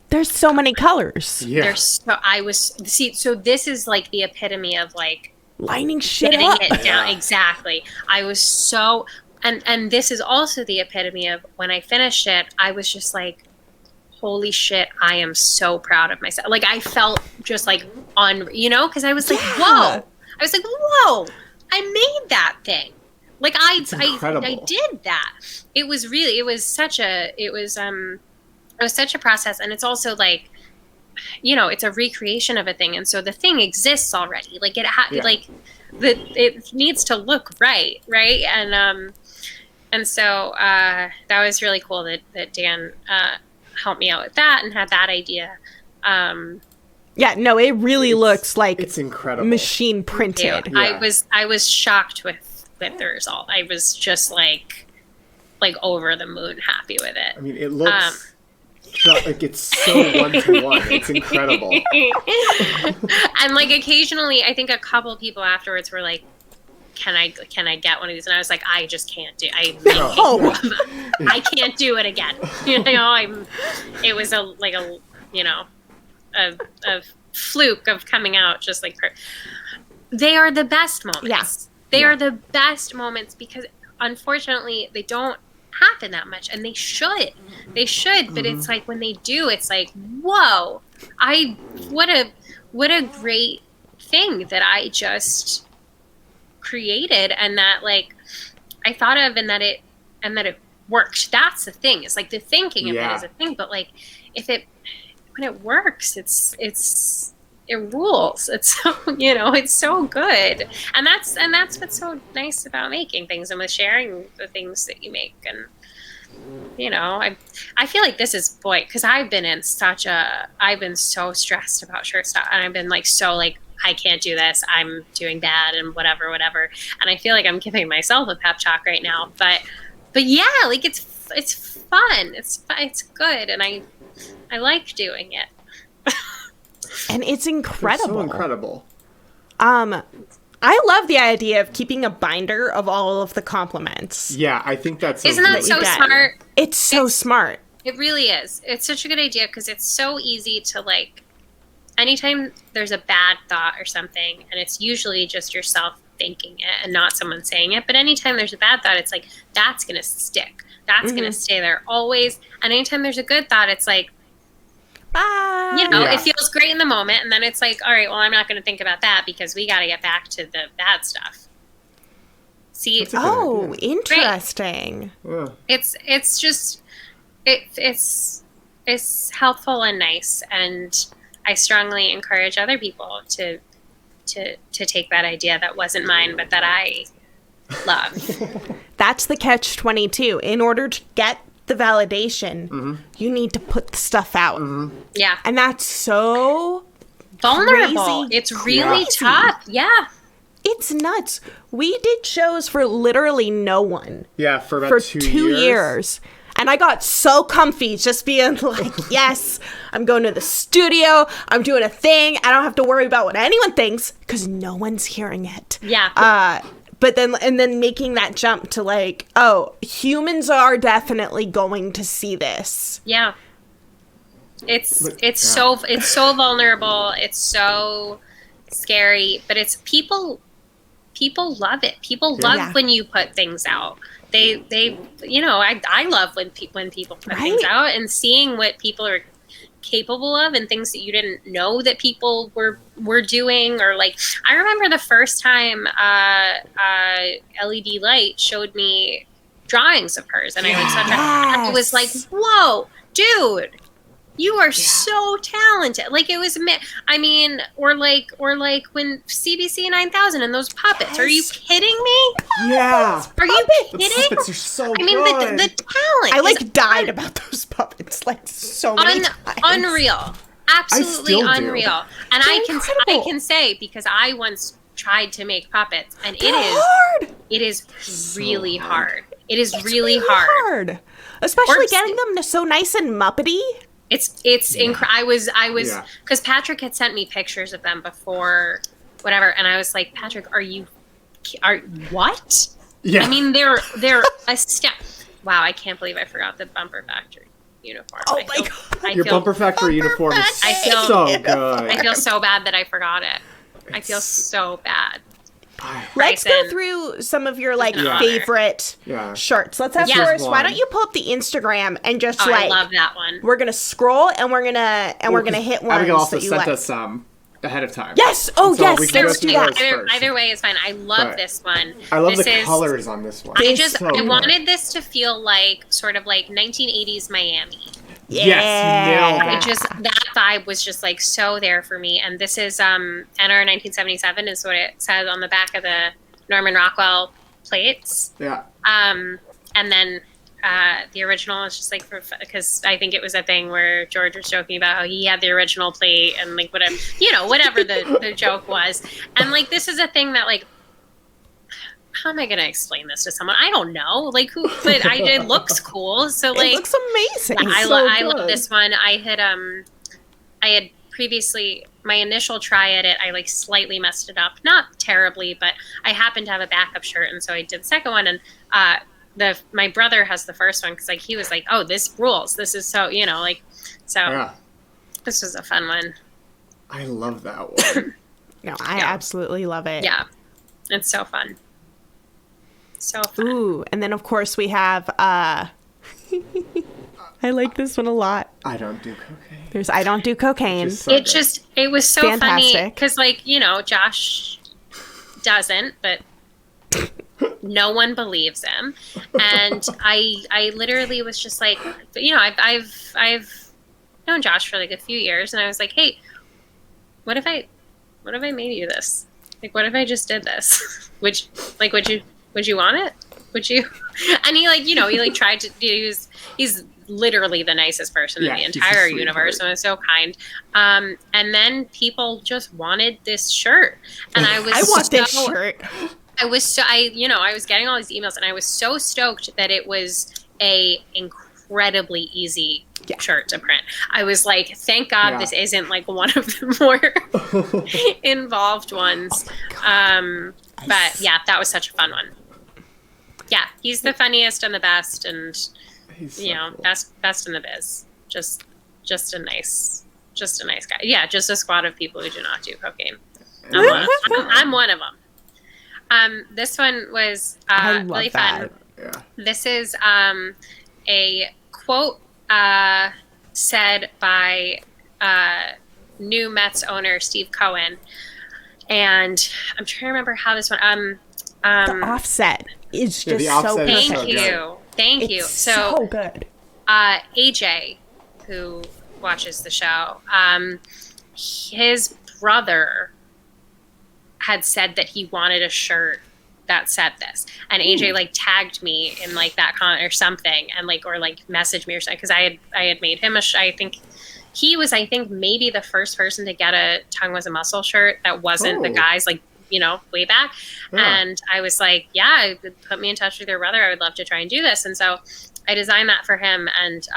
There's so many colors. Yeah. So this is like the epitome of like Lining shit getting up. it down. Exactly. I was so, and this is also the epitome of when I finished it, I was just like, holy shit, I am so proud of myself. Like I felt just like because I was like, whoa. I was like, whoa, I made that thing. Like I did that. It was such a process. And it's also like, it's a recreation of a thing. And so the thing exists already. Like it needs to look right. Right. And so that was really cool that Dan helped me out with that and had that idea. Yeah, no, it really looks like it's incredible. Machine printed. Yeah. I was shocked with the result. I was just like over the moon happy with it. I mean, it looks like it's so 1-to-1. It's incredible. And like occasionally, I think a couple of people afterwards were like, "Can I get one of these?" And I was like, "I just can't do. I can't do it again." It was a fluke of coming out just like they are the best moments. Yes. They are the best moments because unfortunately they don't happen that much, and they should, but it's like when they do, it's like, whoa, what a great thing that I just created, and that like I thought of, and that it worked. That's the thing. It's like the thinking of it is a thing, but like when it works, it rules. It's so, it's so good. And that's what's so nice about making things and with sharing the things that you make. And, I feel like this is, because I've been so stressed about shirt stuff, and I've been like, so like, I can't do this. I'm doing bad and whatever. And I feel like I'm giving myself a pep talk right now, but yeah, like it's fun. It's good. And I like doing it. And it's incredible. It's so incredible. I love the idea of keeping a binder of all of the compliments. Yeah, I think that's Isn't that so smart? It's so smart. It really is. It's such a good idea because it's so easy to like, anytime there's a bad thought or something, and it's usually just yourself thinking it and not someone saying it, but anytime there's a bad thought, it's like, that's going to stick. That's going to stay there always. And anytime there's a good thought, it's like, bye. It feels great in the moment, and then it's like, all right, well, I'm not going to think about that because we got to get back to the bad stuff. See? Oh, interesting. Yeah. It's just it's helpful and nice, and I strongly encourage other people to to take that idea that wasn't mine, but that I loved. That's the catch-22. In order to get the validation, you need to put the stuff out. Yeah. And that's so vulnerable. crazy, It's really crazy. tough. Yeah. It's nuts. We did shows for literally no one. Yeah, for about For 2 years. And I got so comfy just being like, yes, I'm going to the studio. I'm doing a thing. I don't have to worry about what anyone thinks because no one's hearing it. Yeah. But then making that jump to like, oh, humans are definitely going to see this. Yeah. It's so vulnerable. It's so scary, but it's people love it. People love when you put things out. They I love when people put things out, and seeing what people are capable of and things that you didn't know that people were doing. Or like, I remember the first time LED Light showed me drawings of hers, and I was like, whoa, dude, you are so talented. Like, it was, I mean, or like when CBC 9000 and those puppets. Are you kidding me? Yeah. Are you kidding? The puppets are so I mean, good. the talent. I like died about those puppets like so many times. Unreal. Absolutely still do. unreal. And They're I incredible. can say, because I once tried to make puppets, and Hard. it is really hard. It is It's really hard. Especially Or- getting them so nice and muppety. It's I was because Patrick had sent me pictures of them before whatever, and I was like, Patrick, are what? Yeah. I mean, they're a step. Wow, I can't believe I forgot the Bumper Factory uniform. Oh my God. Your Bumper Factory uniform is so good. I feel so bad that I forgot it. I feel so bad. Let's go Bryson. through some of your like Yeah. favorite Yeah. shirts. Let's have Yeah. Forrest. Why One. don't you pull up the Instagram and just Oh, like I love that one. we're gonna scroll and we're gonna hit ones Abigail also that you sent like. us some ahead of time. Yes. Oh So yes. we can go Let's through do that. those first. Either way is fine. I love But this one. I love this the is, colors on this one. I wanted this to feel like sort of like 1980s Miami. Yes, nailed It it. just, that vibe was just like so there for me. And this is NR 1977 is what it says on the back of the Norman Rockwell plates. Yeah. And then the original is just like, because I think it was a thing where George was joking about how he had the original plate and like whatever the joke was. And like, this is a thing that like, how am I going to explain this to someone? I don't know. Like, but it looks cool. So like, It looks amazing. I good. love this one. I had previously, my initial try at it, I like slightly messed it up. Not terribly, but I happened to have a backup shirt, and so I did the second one. And my brother has the first one because like he was like, "Oh, this rules. This is so Yeah. This was a fun one. I love that one. No, I absolutely love it. Yeah, it's so fun. So fun. Ooh, and then of course we have I like this one a lot. I don't do cocaine. There's I Don't Do Cocaine. Just so It good. it was so funny Fantastic. because like Josh doesn't, but no one believes him, and I literally was just like, I've known Josh for like a few years, and I was like, hey, what if I made you this? Like, what if I just did this? Would you want it? Would you? And he tried to. He's literally the nicest person in the he's a entire sweetheart. universe, and was so kind. And then people just wanted this shirt, and I was I want this so- shirt. I was I was getting all these emails, and I was so stoked that it was a incredibly easy shirt to print. I was like, thank God this isn't like one of the more involved ones. But yeah, that was such a fun one. Yeah, he's the funniest and the best, and He's so cool. best in the biz. Just a nice guy. Yeah, just a squad of people who do not do cocaine. I'm one of them. This one was I love really that. fun. Yeah. This is a quote said by new Mets owner Steve Cohen, and I'm trying to remember how this one. The offset is Yeah, just the so offset is perfect. so good. Thank you. It's so good. AJ, who watches the show, his brother had said that he wanted a shirt that said this, and AJ like tagged me in like that comment or something, and like or like messaged me or something, because I had made him I think he was maybe the first person to get a Tongue Was a Muscle shirt that wasn't the guys like, you know, way back. And I was like, yeah, put me in touch with your brother, I would love to try and do this. And so I designed that for him, and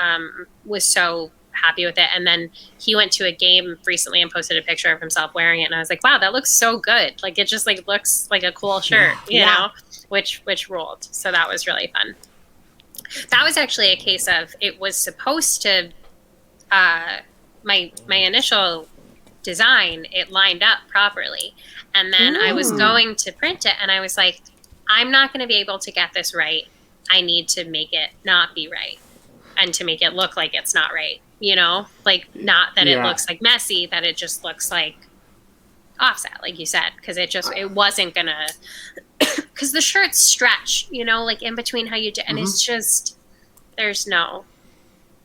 was so happy with it. And then he went to a game recently and posted a picture of himself wearing it, and I was like, wow, that looks so good. Like it just like looks like a cool shirt, you know, which ruled. So that was really fun. That was actually a case of, it was supposed to my initial design, it lined up properly, and then I was going to print it, and I was like, I'm not going to be able to get this right. I need to make it not be right, and to make it look like it's not right. You know, like not that it looks like messy, that it just looks like offset, like you said, because it wasn't gonna, because the shirts stretch, you know, like in between how you do, and it's just, there's no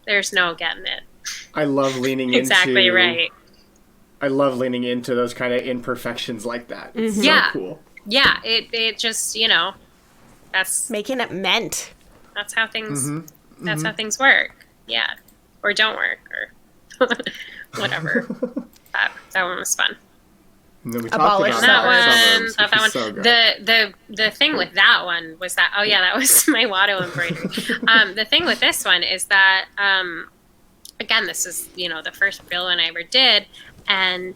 getting it. I love leaning exactly into, right. I love leaning into those kind of imperfections like that. It's so cool. Yeah, it just, you know, that's making it meant. That's how things. That's how things work. Yeah. Or don't work, or whatever. that one was fun. And then we Abolish talked about that one. So good. The thing with that one was that, that was my Wato embroidery. The thing with this one is that again, this is, you know, the first real one I ever did, and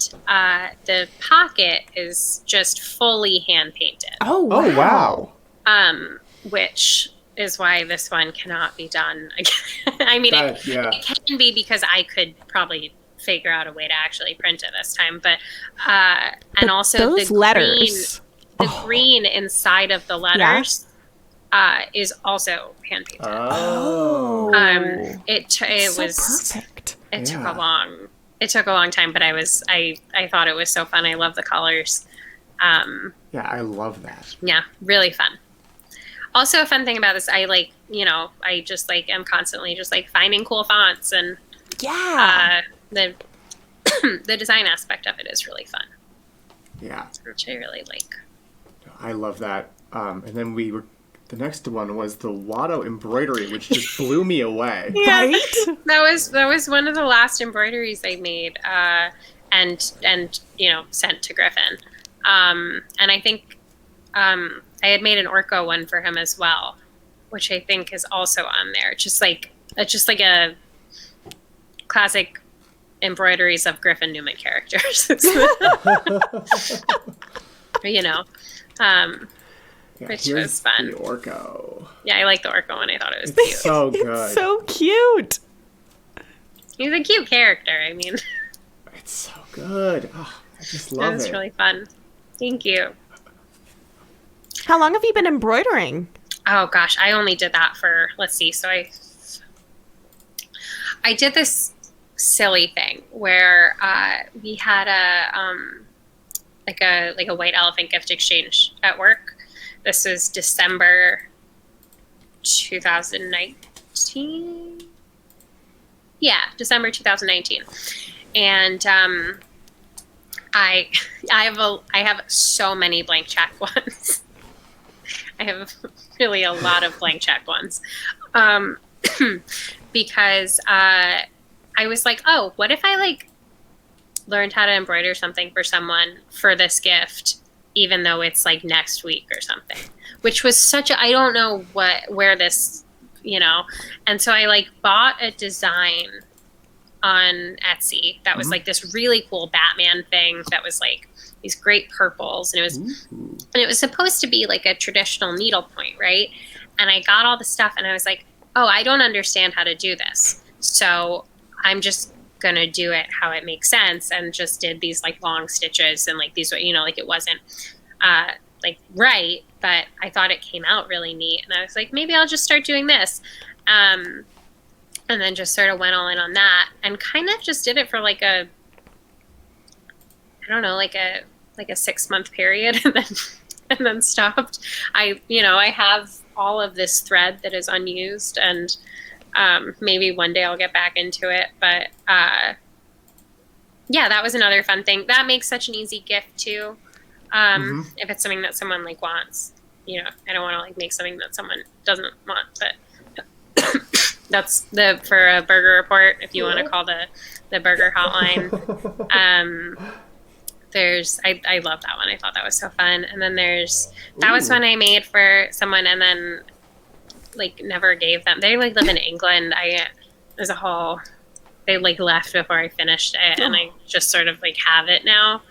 the pocket is just fully hand painted. Oh wow. Which is why this one cannot be done again. I mean, it can be, because I could probably figure out a way to actually print it this time. But and also those letters, green inside of the letters is also hand painted. Oh, it so was perfect. It took a long time, but I thought it was so fun. I love the colors. I love that. Yeah, really fun. Also, a fun thing about this, I like, you know, I just like am constantly just like finding cool fonts, and the the design aspect of it is really fun. Yeah, which I really like. I love that. And then the next one was the Wato Embroidery, which just blew me away. Right? That was one of the last embroideries I made, and you know, sent to Griffin. And I think I had made an Orco one for him as well, which I think is also on there. Just like a classic embroideries of Griffin Newman characters. You know, which was fun. The Orco. Yeah, I like the Orco one. I thought it was cute. So good. It's so cute. He's a cute character. I mean, it's so good. Oh, I just love it. It was really fun. Thank you. How long have you been embroidering? Oh gosh, I only did that for, let's see. So I did this silly thing where we had a white elephant gift exchange at work. This was December 2019. Yeah, December 2019, and I have so many blank check ones. I have really a lot of blank check ones, because I was like, oh, what if I like learned how to embroider something for someone for this gift, even though it's like next week or something, which was such a, I don't know where this, you know, and so I like bought a design on Etsy that was like this really cool Batman thing that was like these great purples, and it was supposed to be like a traditional needlepoint, right? And I got all the stuff, and I was like, oh, I don't understand how to do this, so I'm just gonna do it how it makes sense, and just did these like long stitches, and like these, you know, like it wasn't like right, but I thought it came out really neat, and I was like, maybe I'll just start doing this, and then just sort of went all in on that, and kind of just did it for like a, I don't know, like a 6-month period, and then stopped. I have all of this thread that is unused, and maybe one day I'll get back into it. But yeah, that was another fun thing. That makes such an easy gift too. If it's something that someone like wants, you know, I don't want to like make something that someone doesn't want, but that's for a burger report. If you want to call the burger hotline, I love that one. I thought that was so fun. And then that was one I made for someone and then like never gave them. They like live in England. They like left before I finished it and I just sort of like have it now.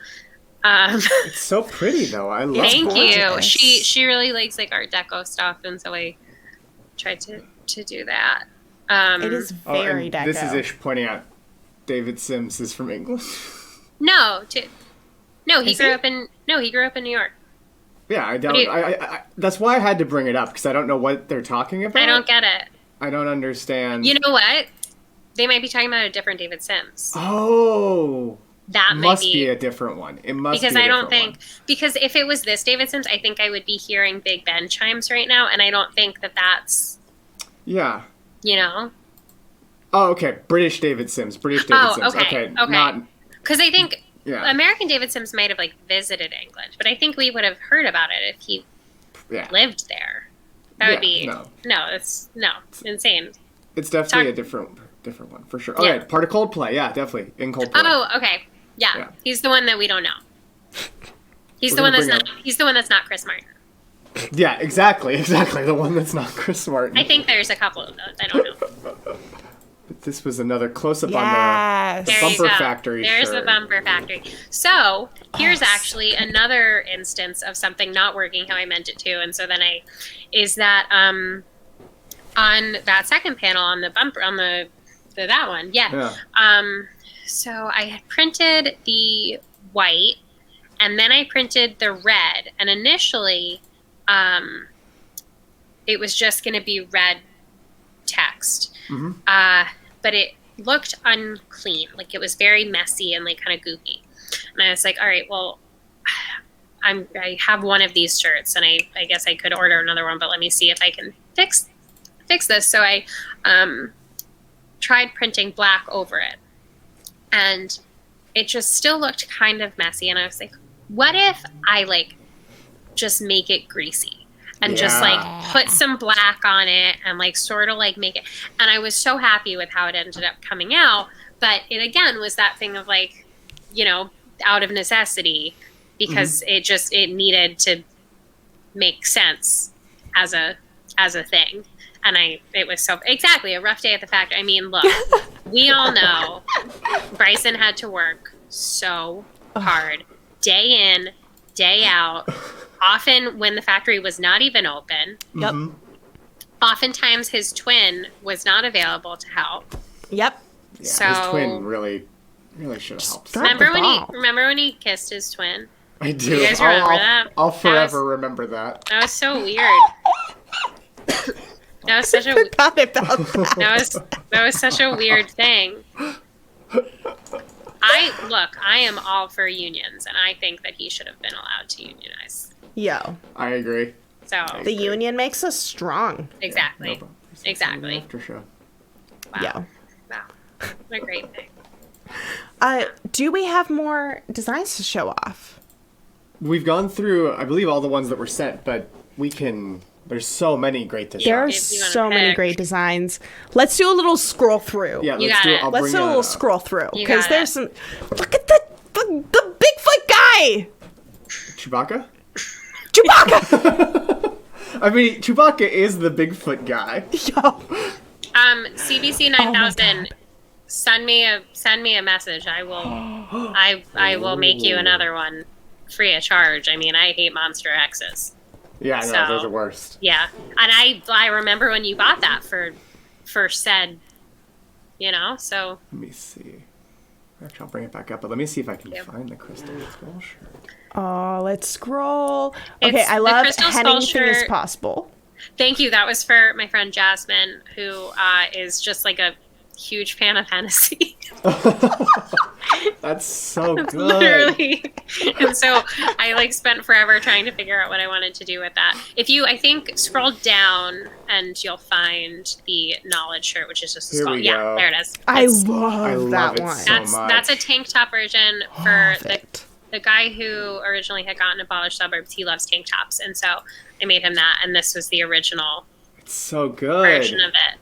It's so pretty though. I love it. Thank you. She really likes like Art Deco stuff and so I tried to do that. It is very deco. This is Ish pointing out David Sims is from England. He grew up in New York. Yeah, I don't. I that's why I had to bring it up because I don't know what they're talking about. I don't get it. I don't understand. You know what? They might be talking about a different David Sims. Oh, that must be a different one. It must because be I don't think because if it was this David Sims, I think I would be hearing Big Ben chimes right now, and I don't think that that's. Yeah. You know. Oh, okay. British David Sims. British David Sims. Okay. Not. Because I think. Yeah. American David Sims might have like visited England, but I think we would have heard about it if he lived there. That would be it's insane. It's definitely a different one for sure. Okay, part of Coldplay, definitely in Coldplay. Oh, okay, yeah. He's the one that we don't know. He's the one that's not Chris Martin. Yeah, exactly, the one that's not Chris Martin. I think there's a couple of those. I don't know. This was another close-up on the Bumper Factory There's shirt. the Bumper Factory. So, here's actually another instance of something not working how I meant it to. And so then on that second panel on the bumper, on that one, so I had printed the white, and then I printed the red. And initially, it was just going to be red text. But it looked unclean. Like it was very messy and like kind of goopy. And I was like, all right, well, I have one of these shirts and I guess I could order another one, but let me see if I can fix this. So I tried printing black over it. And it just still looked kind of messy. And I was like, what if I like just make it greasy? And just like put some black on it and like sort of like make it. And I was so happy with how it ended up coming out. But it again was that thing of like, you know, out of necessity because it needed to make sense as a thing. And it was so exactly a rough day at the factory. I mean, look, we all know Bryson had to work so hard day in, day out. Often when the factory was not even open. Yep. Oftentimes his twin was not available to help. Yep. Yeah, so his twin really should have helped. Remember when he kissed his twin? I do. You guys remember that? I'll forever remember that. That was so weird. That was such a that was such a weird thing. I am all for unions, and I think that he should have been allowed to unionize. Yo. I agree. So the union makes us strong. Exactly. No, exactly. After show. Wow. Yeah. Wow. What a great thing. Do we have more designs to show off? We've gone through, I believe, all the ones that were sent, but there's so many great designs. There's so many great designs. Let's do a little scroll through. Yeah, let's do it. Let's do a little scroll through because there's some. Look at the Bigfoot guy. Chewbacca. I mean, Chewbacca is the Bigfoot guy. Yo. CBC 9000. Send me a message. I will make you another one free of charge. I mean, I hate Monster X's. Yeah, no, they're the worst. Yeah, and I remember when you bought that for said, you know, so. Let me see. Actually, I'll bring it back up, but let me see if I can find the Crystal Skull shirt. Oh, let's scroll. Okay, I love anything is possible. Thank you. That was for my friend Jasmine, who is just like a huge fan of Hennessy. That's so good. Literally. And so I like spent forever trying to figure out what I wanted to do with that. If you, I think, scroll down and you'll find the Knowledge shirt, which is just a skull. Yeah, there it is. I love that one. So much. That's a tank top version for the guy who originally had gotten Abolished Suburbs, he loves tank tops, and so I made him that, and this was the original It's so good. version of it.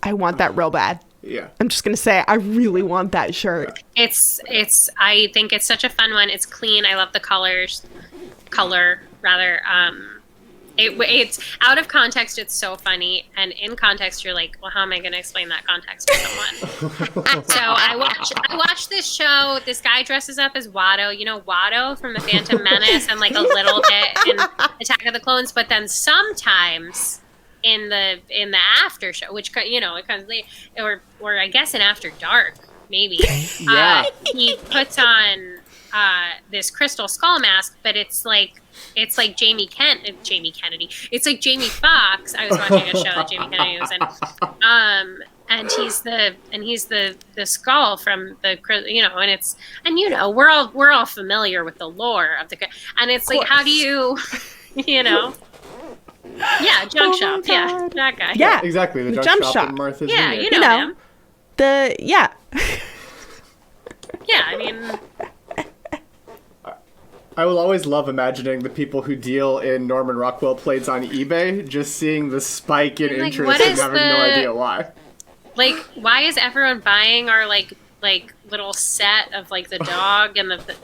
I want that real bad. Yeah. I'm just gonna say I really want that shirt. It's I think it's such a fun one. It's clean. I love the color rather. It's out of context. It's so funny, and in context, you're like, well, how am I going to explain that context to someone? So I watch this show. This guy dresses up as Wato. You know Wato from the Phantom Menace, and like a little bit in Attack of the Clones. But then sometimes in the after show, which it comes late, or I guess in After Dark, maybe. Yeah. He puts on this crystal skull mask, but it's like Jamie Kennedy. It's like Jamie Foxx. I was watching a show that Jamie Kennedy was in. And he's the skull from the we're all familiar with the lore of the, and it's like, how do you yeah, junk shop. Yeah, that guy. Yeah, Exactly. The jump shop in Martha's Yeah, Vineyard. you know him. Yeah. Yeah, I mean, I will always love imagining the people who deal in Norman Rockwell plates on eBay, just seeing the spike in Like, interest what and is having no idea why. like, why is everyone buying our like little set of like the dog and the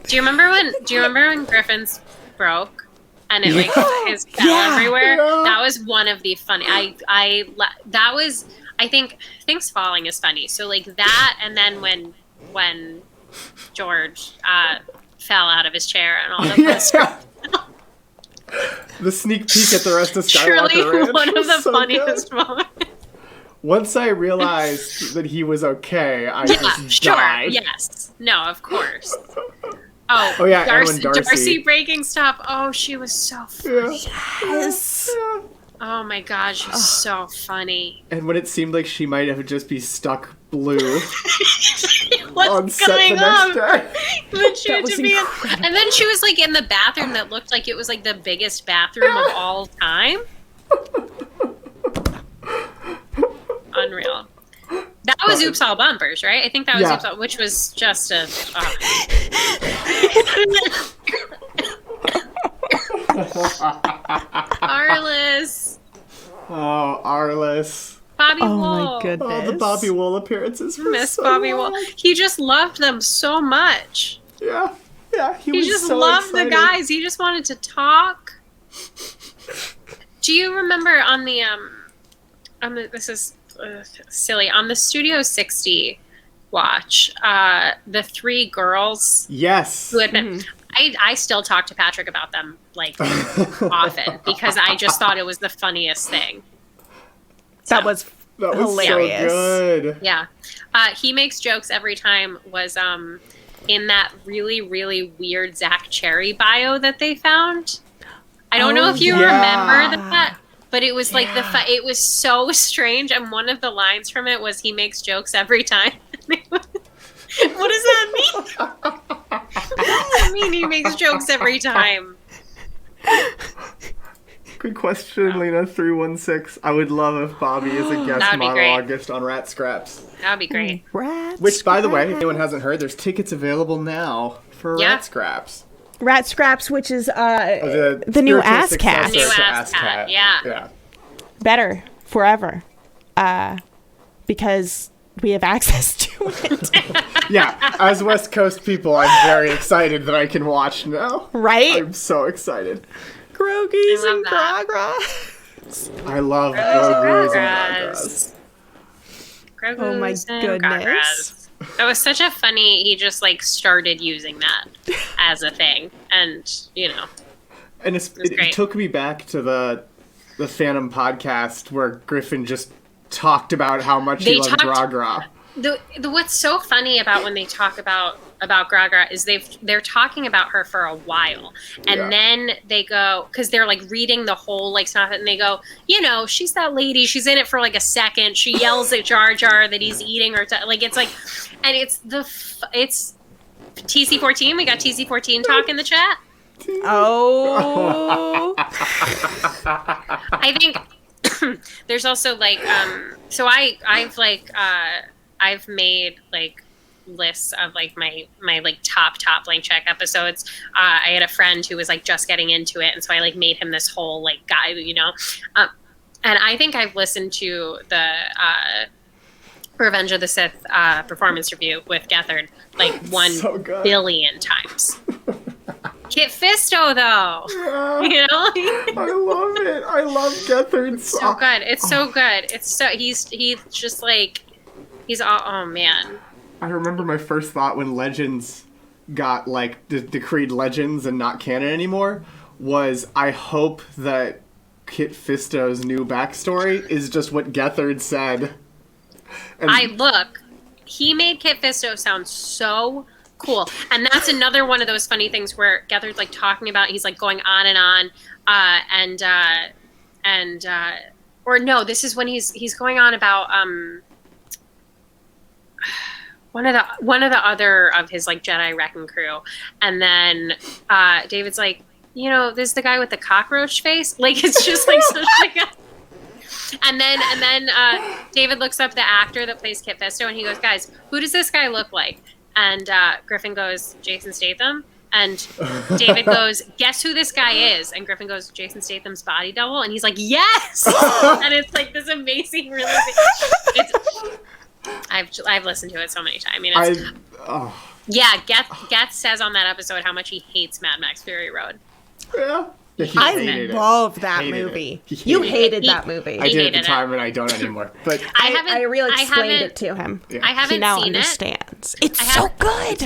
do you remember when Griffin's broke and it like his fell everywhere? Yeah. That was one of the funny. That was, I think Things Falling is funny. So like that, and then when George fell out of his chair and all the posters. The sneak peek at the rest of Skywalker Truly Ranch one of was the so funniest good. moments. Once I realized that he was okay, I just died. Yes. No, of course. Oh yeah, Darcy, and when Darcy- breaking stuff. Oh, she was so funny. Yes. Yeah. Oh my god, she was so funny. And when it seemed like she might have just be stuck blue What's on set going the next on? day. And then she That had was to be incredible. and then she was like in the bathroom that looked like it was like the biggest bathroom of all time. Unreal. That was Oops All Bumpers, right? I think that was Yeah. Oops All, which was just a. Arliss. Oh, Arliss. Bobby Oh Wool. my goodness. Oh, the Bobby Wool appearances were Miss so Bobby Wool. wild. He just loved them so much. Yeah. Yeah, he He was just so loved excited. the guys. He just wanted to talk. Do you remember on the this is silly, on the Studio 60 watch, the three girls Yes. who had been I still talk to Patrick about them like often because I just thought it was the funniest thing. That was That was hilarious. so good. Yeah. He makes jokes every time was in that really, really weird Zach Cherry bio that they found. I don't know if you remember that, but it was like it was so strange. And one of the lines from it was he makes jokes every time. What does that mean? What does that mean he makes jokes every time? Good question, Lena 316. I would love if Bobby is a guest That'd be great. monologuist on Rat Scraps. That would be great. Rat Which, by the way, if anyone hasn't heard, there's tickets available now for Yeah. Rat Scraps. Rat Scraps, which is The the new spiritual Ass Cat. successor New to Ass Cat, yeah. Yeah. Better forever, because we have access to it. Yeah, as West Coast people, I'm very excited that I can watch now. Right? I'm so excited. Grogies love and that. Gragra. I love Grogu's and Gragas. Gragas. Oh my Grogu's and goodness. Gragas. That was such a funny. He just like started using that as a thing, and And it great. took me back to the Phantom podcast where Griffin just talked about how much he They loved talked- Gragra. the what's so funny about when they talk about Gragra is they're talking about her for a while, and Yeah. then they go because they're like reading the whole like stuff, and they go, she's that lady. She's in it for like a second. She yells at Jar Jar that he's eating her. Like it's like, and it's TC14. We got TC14 talk in the chat. Oh. I think there's also like so I've made like lists of like my like top blank check episodes. I had a friend who was like just getting into it, and so I like made him this whole like guide, you know. And I think I've listened to the Revenge of the Sith performance review with Gethard like 1 billion times. Kit Fisto, though, you know, I love it. I love Gethard. So good. It's so good. It's so he's just like he's all, oh man. I remember my first thought when Legends got like decreed Legends and not canon anymore was I hope that Kit Fisto's new backstory is just what Gethard said. And he made Kit Fisto sound so cool, and that's another one of those funny things where Gethard's like talking about, he's like going on and on, or no, this is when he's going on about one of the other of his like Jedi wrecking crew, and then David's like, you know, this is the guy with the cockroach face, like it's just like such like a. And then David looks up the actor that plays Kit Fisto, and he goes, guys, who does this guy look like? And Griffin goes, Jason Statham. And David goes, guess who this guy is? And Griffin goes, Jason Statham's body double. And he's like, yes! And it's like this amazing realization. I've listened to it so many times. I mean, yeah, Geth says on that episode how much he hates Mad Max Fury Road. Yeah. I love that movie. You hated that movie. I did at the time, and I don't anymore. But I really explained it to him. Yeah. I haven't he now seen understands. It's so good.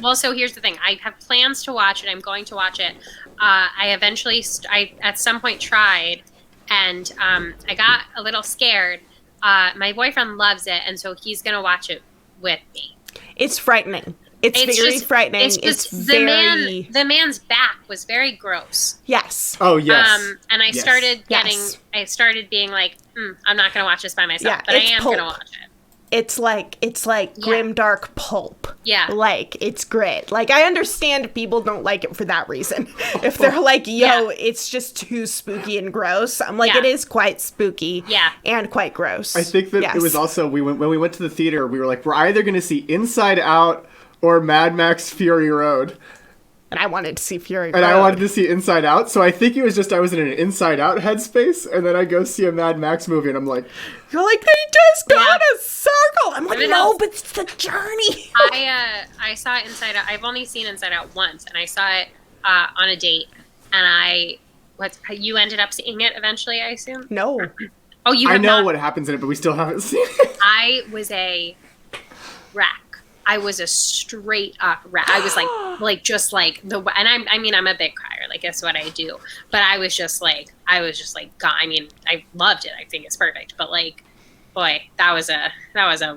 Well, so here's the thing. I have plans to watch it. I'm going to watch it. I eventually, at some point tried, and I got a little scared. My boyfriend loves it, and so he's going to watch it with me. It's frightening. It's very frightening. It's very... The man's back was very gross. Yes. Oh, yes. And I started I started being like, I'm not going to watch this by myself, but I am going to watch it. It's like grim dark pulp. Yeah. Like it's grit. Like I understand people don't like it for that reason. If they're like, yo, it's just too spooky and gross. I'm like, it is quite spooky. Yeah. And quite gross. I think that it was also when we went to the theater, we were like, we're either going to see Inside Out or Mad Max Fury Road. And I wanted to see Fury Road. And I wanted to see Inside Out, so I think it was just I was in an Inside Out headspace, and then I go see a Mad Max movie, and I'm like... You're like, they just got a circle! I'm like, no, but it's the journey! I saw Inside Out. I've only seen Inside Out once, and I saw it on a date, and you ended up seeing it eventually, I assume? No. Oh, you have I know not? what happens in it, but we still haven't seen it. I was a wreck. I was a straight up rat. I was like just like and I'm a big crier. Like that's what I do. But I was just like, God. I mean, I loved it. I think it's perfect. But like, boy, that was a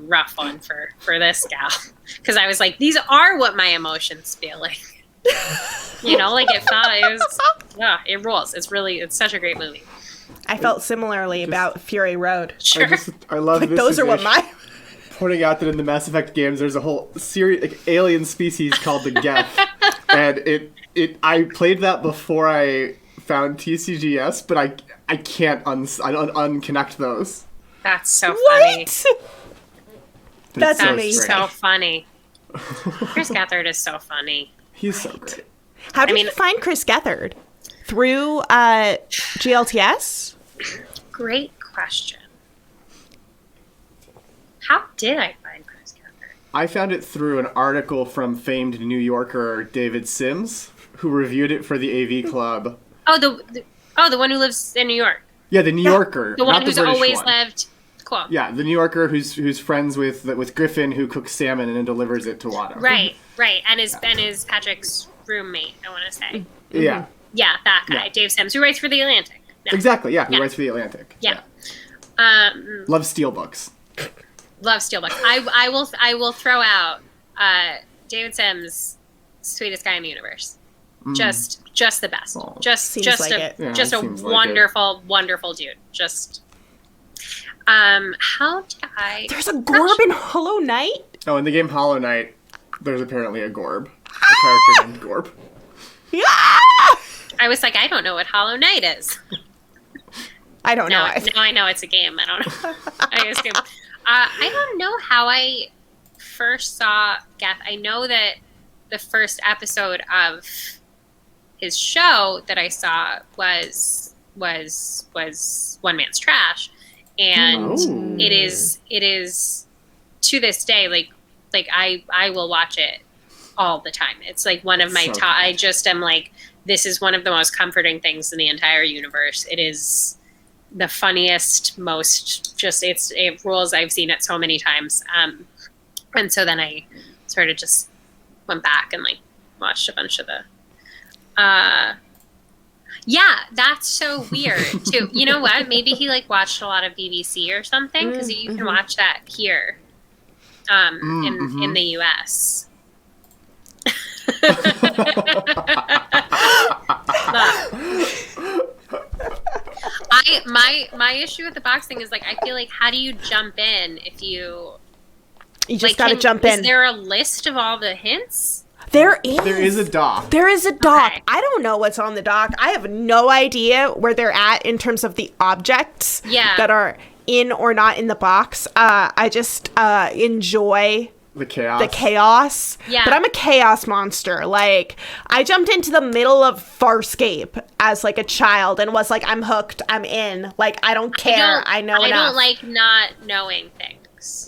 rough one for this gal. Because I was like, these are what my emotions feel like. You know, like it rules. It's such a great movie. I felt similarly about Fury Road. Sure. I love like those are what my. Pointing out that in the Mass Effect games, there's a whole series, like alien species called the Geth, and I played that before I found TCGS, but I can't unconnect those. That's so funny. What? That's amazing. So funny. Chris Gethard is so funny. He's so great. How did you find Chris Gethard? Through GLTS? Great question. How did I find Chris Gethard? I found it through an article from famed New Yorker David Sims, who reviewed it for the AV Club. Oh, the one who lives in New York. Yeah, the New Yorker. The one not who's the British always one. lived. Cool. Yeah, the New Yorker who's friends with Griffin, who cooks salmon and then delivers it to Wato. Right, and is Patrick's roommate, I want to say. Yeah. Yeah, that guy, Dave Sims, who writes for The Atlantic. No. Exactly, yeah, he writes for The Atlantic. Yeah. Love steelbooks. Love steelbook. I will throw out David Sims, sweetest guy in the universe. Just the best. Oh. Just a wonderful, wonderful dude. Just how did I? There's a Gorb in Hollow Knight. Oh, in the game Hollow Knight, there's apparently a Gorb, a character named Gorb. Yeah. I was like, I don't know what Hollow Knight is. I don't know. Now I know it's a game. I don't know. I don't know how I first saw Geth, I know that the first episode of his show that I saw was One Man's Trash, and it is to this day like I will watch it all the time. It's like one of my top. I just am like, this is one of the most comforting things in the entire universe. It is the funniest, most just it rules. I've seen it so many times, and so then I sort of just went back and like watched a bunch of the. Yeah, that's so weird too. You know what? Maybe he like watched a lot of BBC or something, because you can watch that here, in the US. My issue with the boxing is like, I feel like, how do you jump in if you just like, gotta jump in? Is there a list of all the hints? There is. There is a doc. There is a doc. Okay. I don't know what's on the doc. I have no idea where they're at in terms of the objects that are in or not in the box. I just enjoy the chaos. The chaos. Yeah. But I'm a chaos monster. Like, I jumped into the middle of Farscape as like a child and was like, I'm hooked. I'm in. Like, I don't care. I know enough. I don't like not knowing things.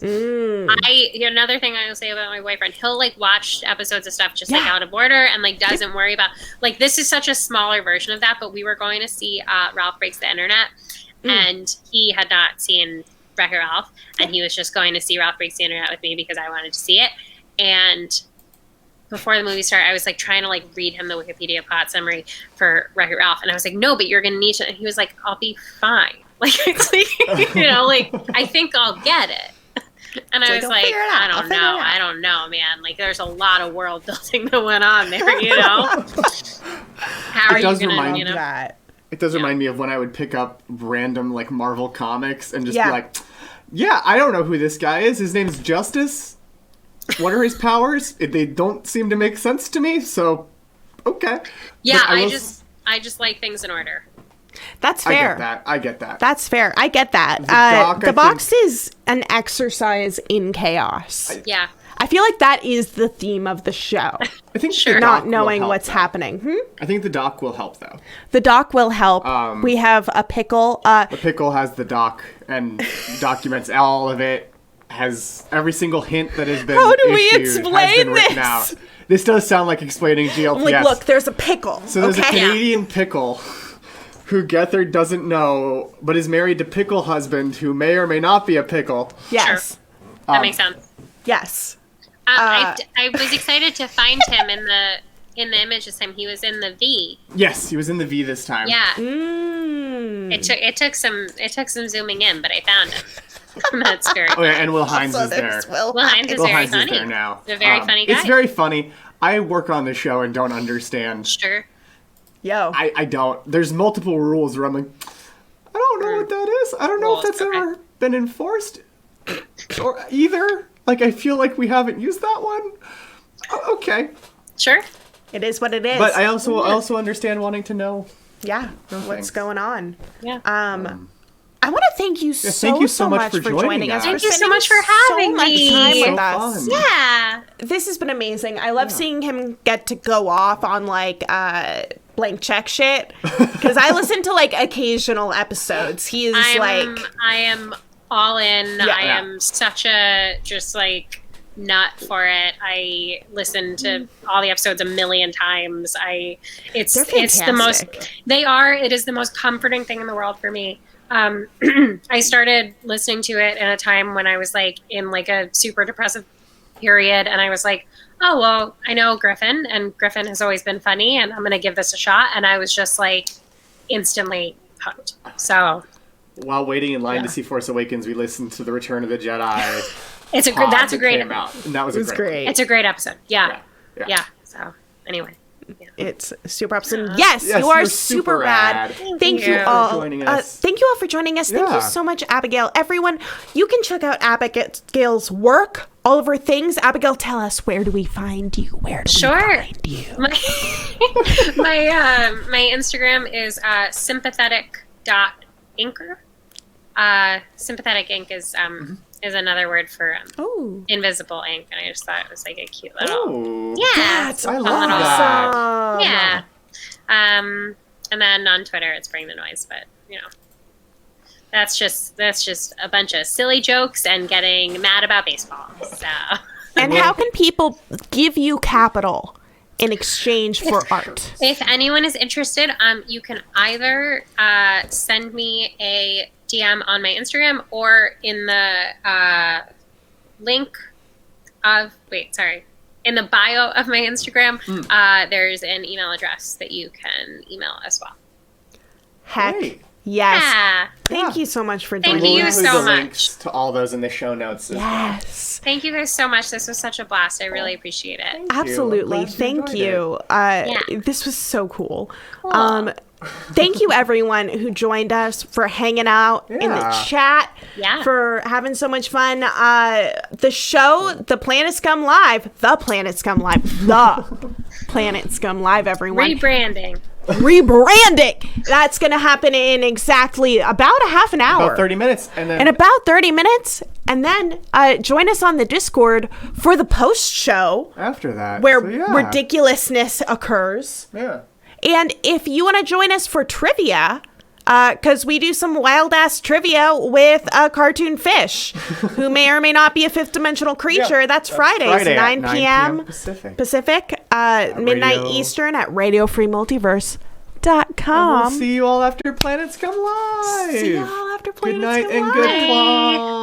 Another thing I will say about my boyfriend, he'll like watch episodes of stuff just like out of order and like doesn't worry about, like, this is such a smaller version of that, but we were going to see Ralph Breaks the Internet, and he had not seen Wreck-It Ralph, and he was just going to see Ralph Breaks the Internet with me because I wanted to see it. And before the movie started, I was like trying to like read him the Wikipedia plot summary for Wreck-It Ralph, and I was like, no, but you're gonna need to, and he was like, I'll be fine. Like, it's like, you know, like, I think I'll get it. And I was like, I don't know, man. Like, there's a lot of world building that went on there, you know? How are you gonna, you know? That. It does remind me of when I would pick up random, like, Marvel comics and just be like, yeah, I don't know who this guy is. His name's Justice. What are his powers? They don't seem to make sense to me, so, okay. Yeah, I just like things in order. That's fair. I get that. That's fair. I get that. The box is an exercise in chaos. Yeah. I feel like that is the theme of the show. I think not knowing what's happening. I think the doc will help, though. The doc will help. We have a pickle. The pickle has the doc and documents all of it. Has every single hint that has been How do we issued, explain has been written this? out. This does sound like explaining GLPS. I'm like, look, there's a pickle. So there's a Canadian pickle who Gethard doesn't know, but is married to pickle husband who may or may not be a pickle. Yes. Sure. That makes sense. Yes. I was excited to find him in the image this time. He was in the V. Yes, he was in the V this time. Yeah. It took some zooming in, but I found him. That's very funny. Oh yeah, and Will Hines is there. Will Hines is very funny. Is there now. He's a very funny guy. It's very funny. I work on the show and don't understand. Sure. Yo. I don't. There's multiple rules where I'm like, I don't know what that is. I don't know if that's ever been enforced or either. Like, I feel like we haven't used that one. Okay. Sure. It is what it is. But I also understand wanting to know. Yeah. What's going on. Yeah. I want to thank you so much for joining us. Thank you so much for having me. Time with us. Yeah. This has been amazing. I love seeing him get to go off on like blank check shit, because I listen to like occasional episodes. He is I am all in. Yeah. I am such a just like nut for it. I listen to all the episodes a million times. It's the most. It is the most comforting thing in the world for me. I started listening to it in a time when I was like in like a super depressive period, and I was like, oh well, I know Griffin, and Griffin has always been funny, and I'm gonna give this a shot. And I was just like instantly hooked. So while waiting in line to see Force Awakens, we listened to the Return of the Jedi. It's a great episode. That was great. It's a great episode. Yeah. So anyway. Yeah. It's super awesome. Yes, you are super rad. Thank you all for joining us. Thank you all for joining us. Thank you so much, Abigail. Everyone, you can check out Abigail's work, all of her things. Abigail, tell us, where do we find you? Where do we find you? My Instagram is sympathetic.inker. Sympathetic ink is is another word for invisible ink, and I just thought it was like a cute little. That's I love awesome. Yeah. And then on Twitter it's BringDaNoyz, but that's just a bunch of silly jokes and getting mad about baseball. So. And how can people give you capital in exchange for art? If anyone is interested, you can either send me a DM on my Instagram, or in the link of in the bio of my Instagram, there's an email address that you can email as well. Heck. Great. Yes. Yeah. Thank you so much for Thank joining you us. so the much. links to all those in the show notes. Yes. Thank you guys so much. This was such a blast. I really appreciate it. Absolutely. Thank you. Yeah. This was so cool. Thank you, everyone who joined us, for hanging out in the chat, for having so much fun. The show, The Planet Scum Live, everyone. Rebranding. That's going to happen in exactly about a half an hour. About 30 minutes. And then And then join us on the Discord for the post show. After that. Where ridiculousness occurs. Yeah. And if you want to join us for trivia, because we do some wild-ass trivia with a cartoon fish who may or may not be a fifth-dimensional creature. That's Fridays, 9 p.m. Pacific, midnight Eastern at RadioFreeMultiverse.com. We'll see you all after Planet Scum Live. See you all after Planet Good night Scum and Live. good claw.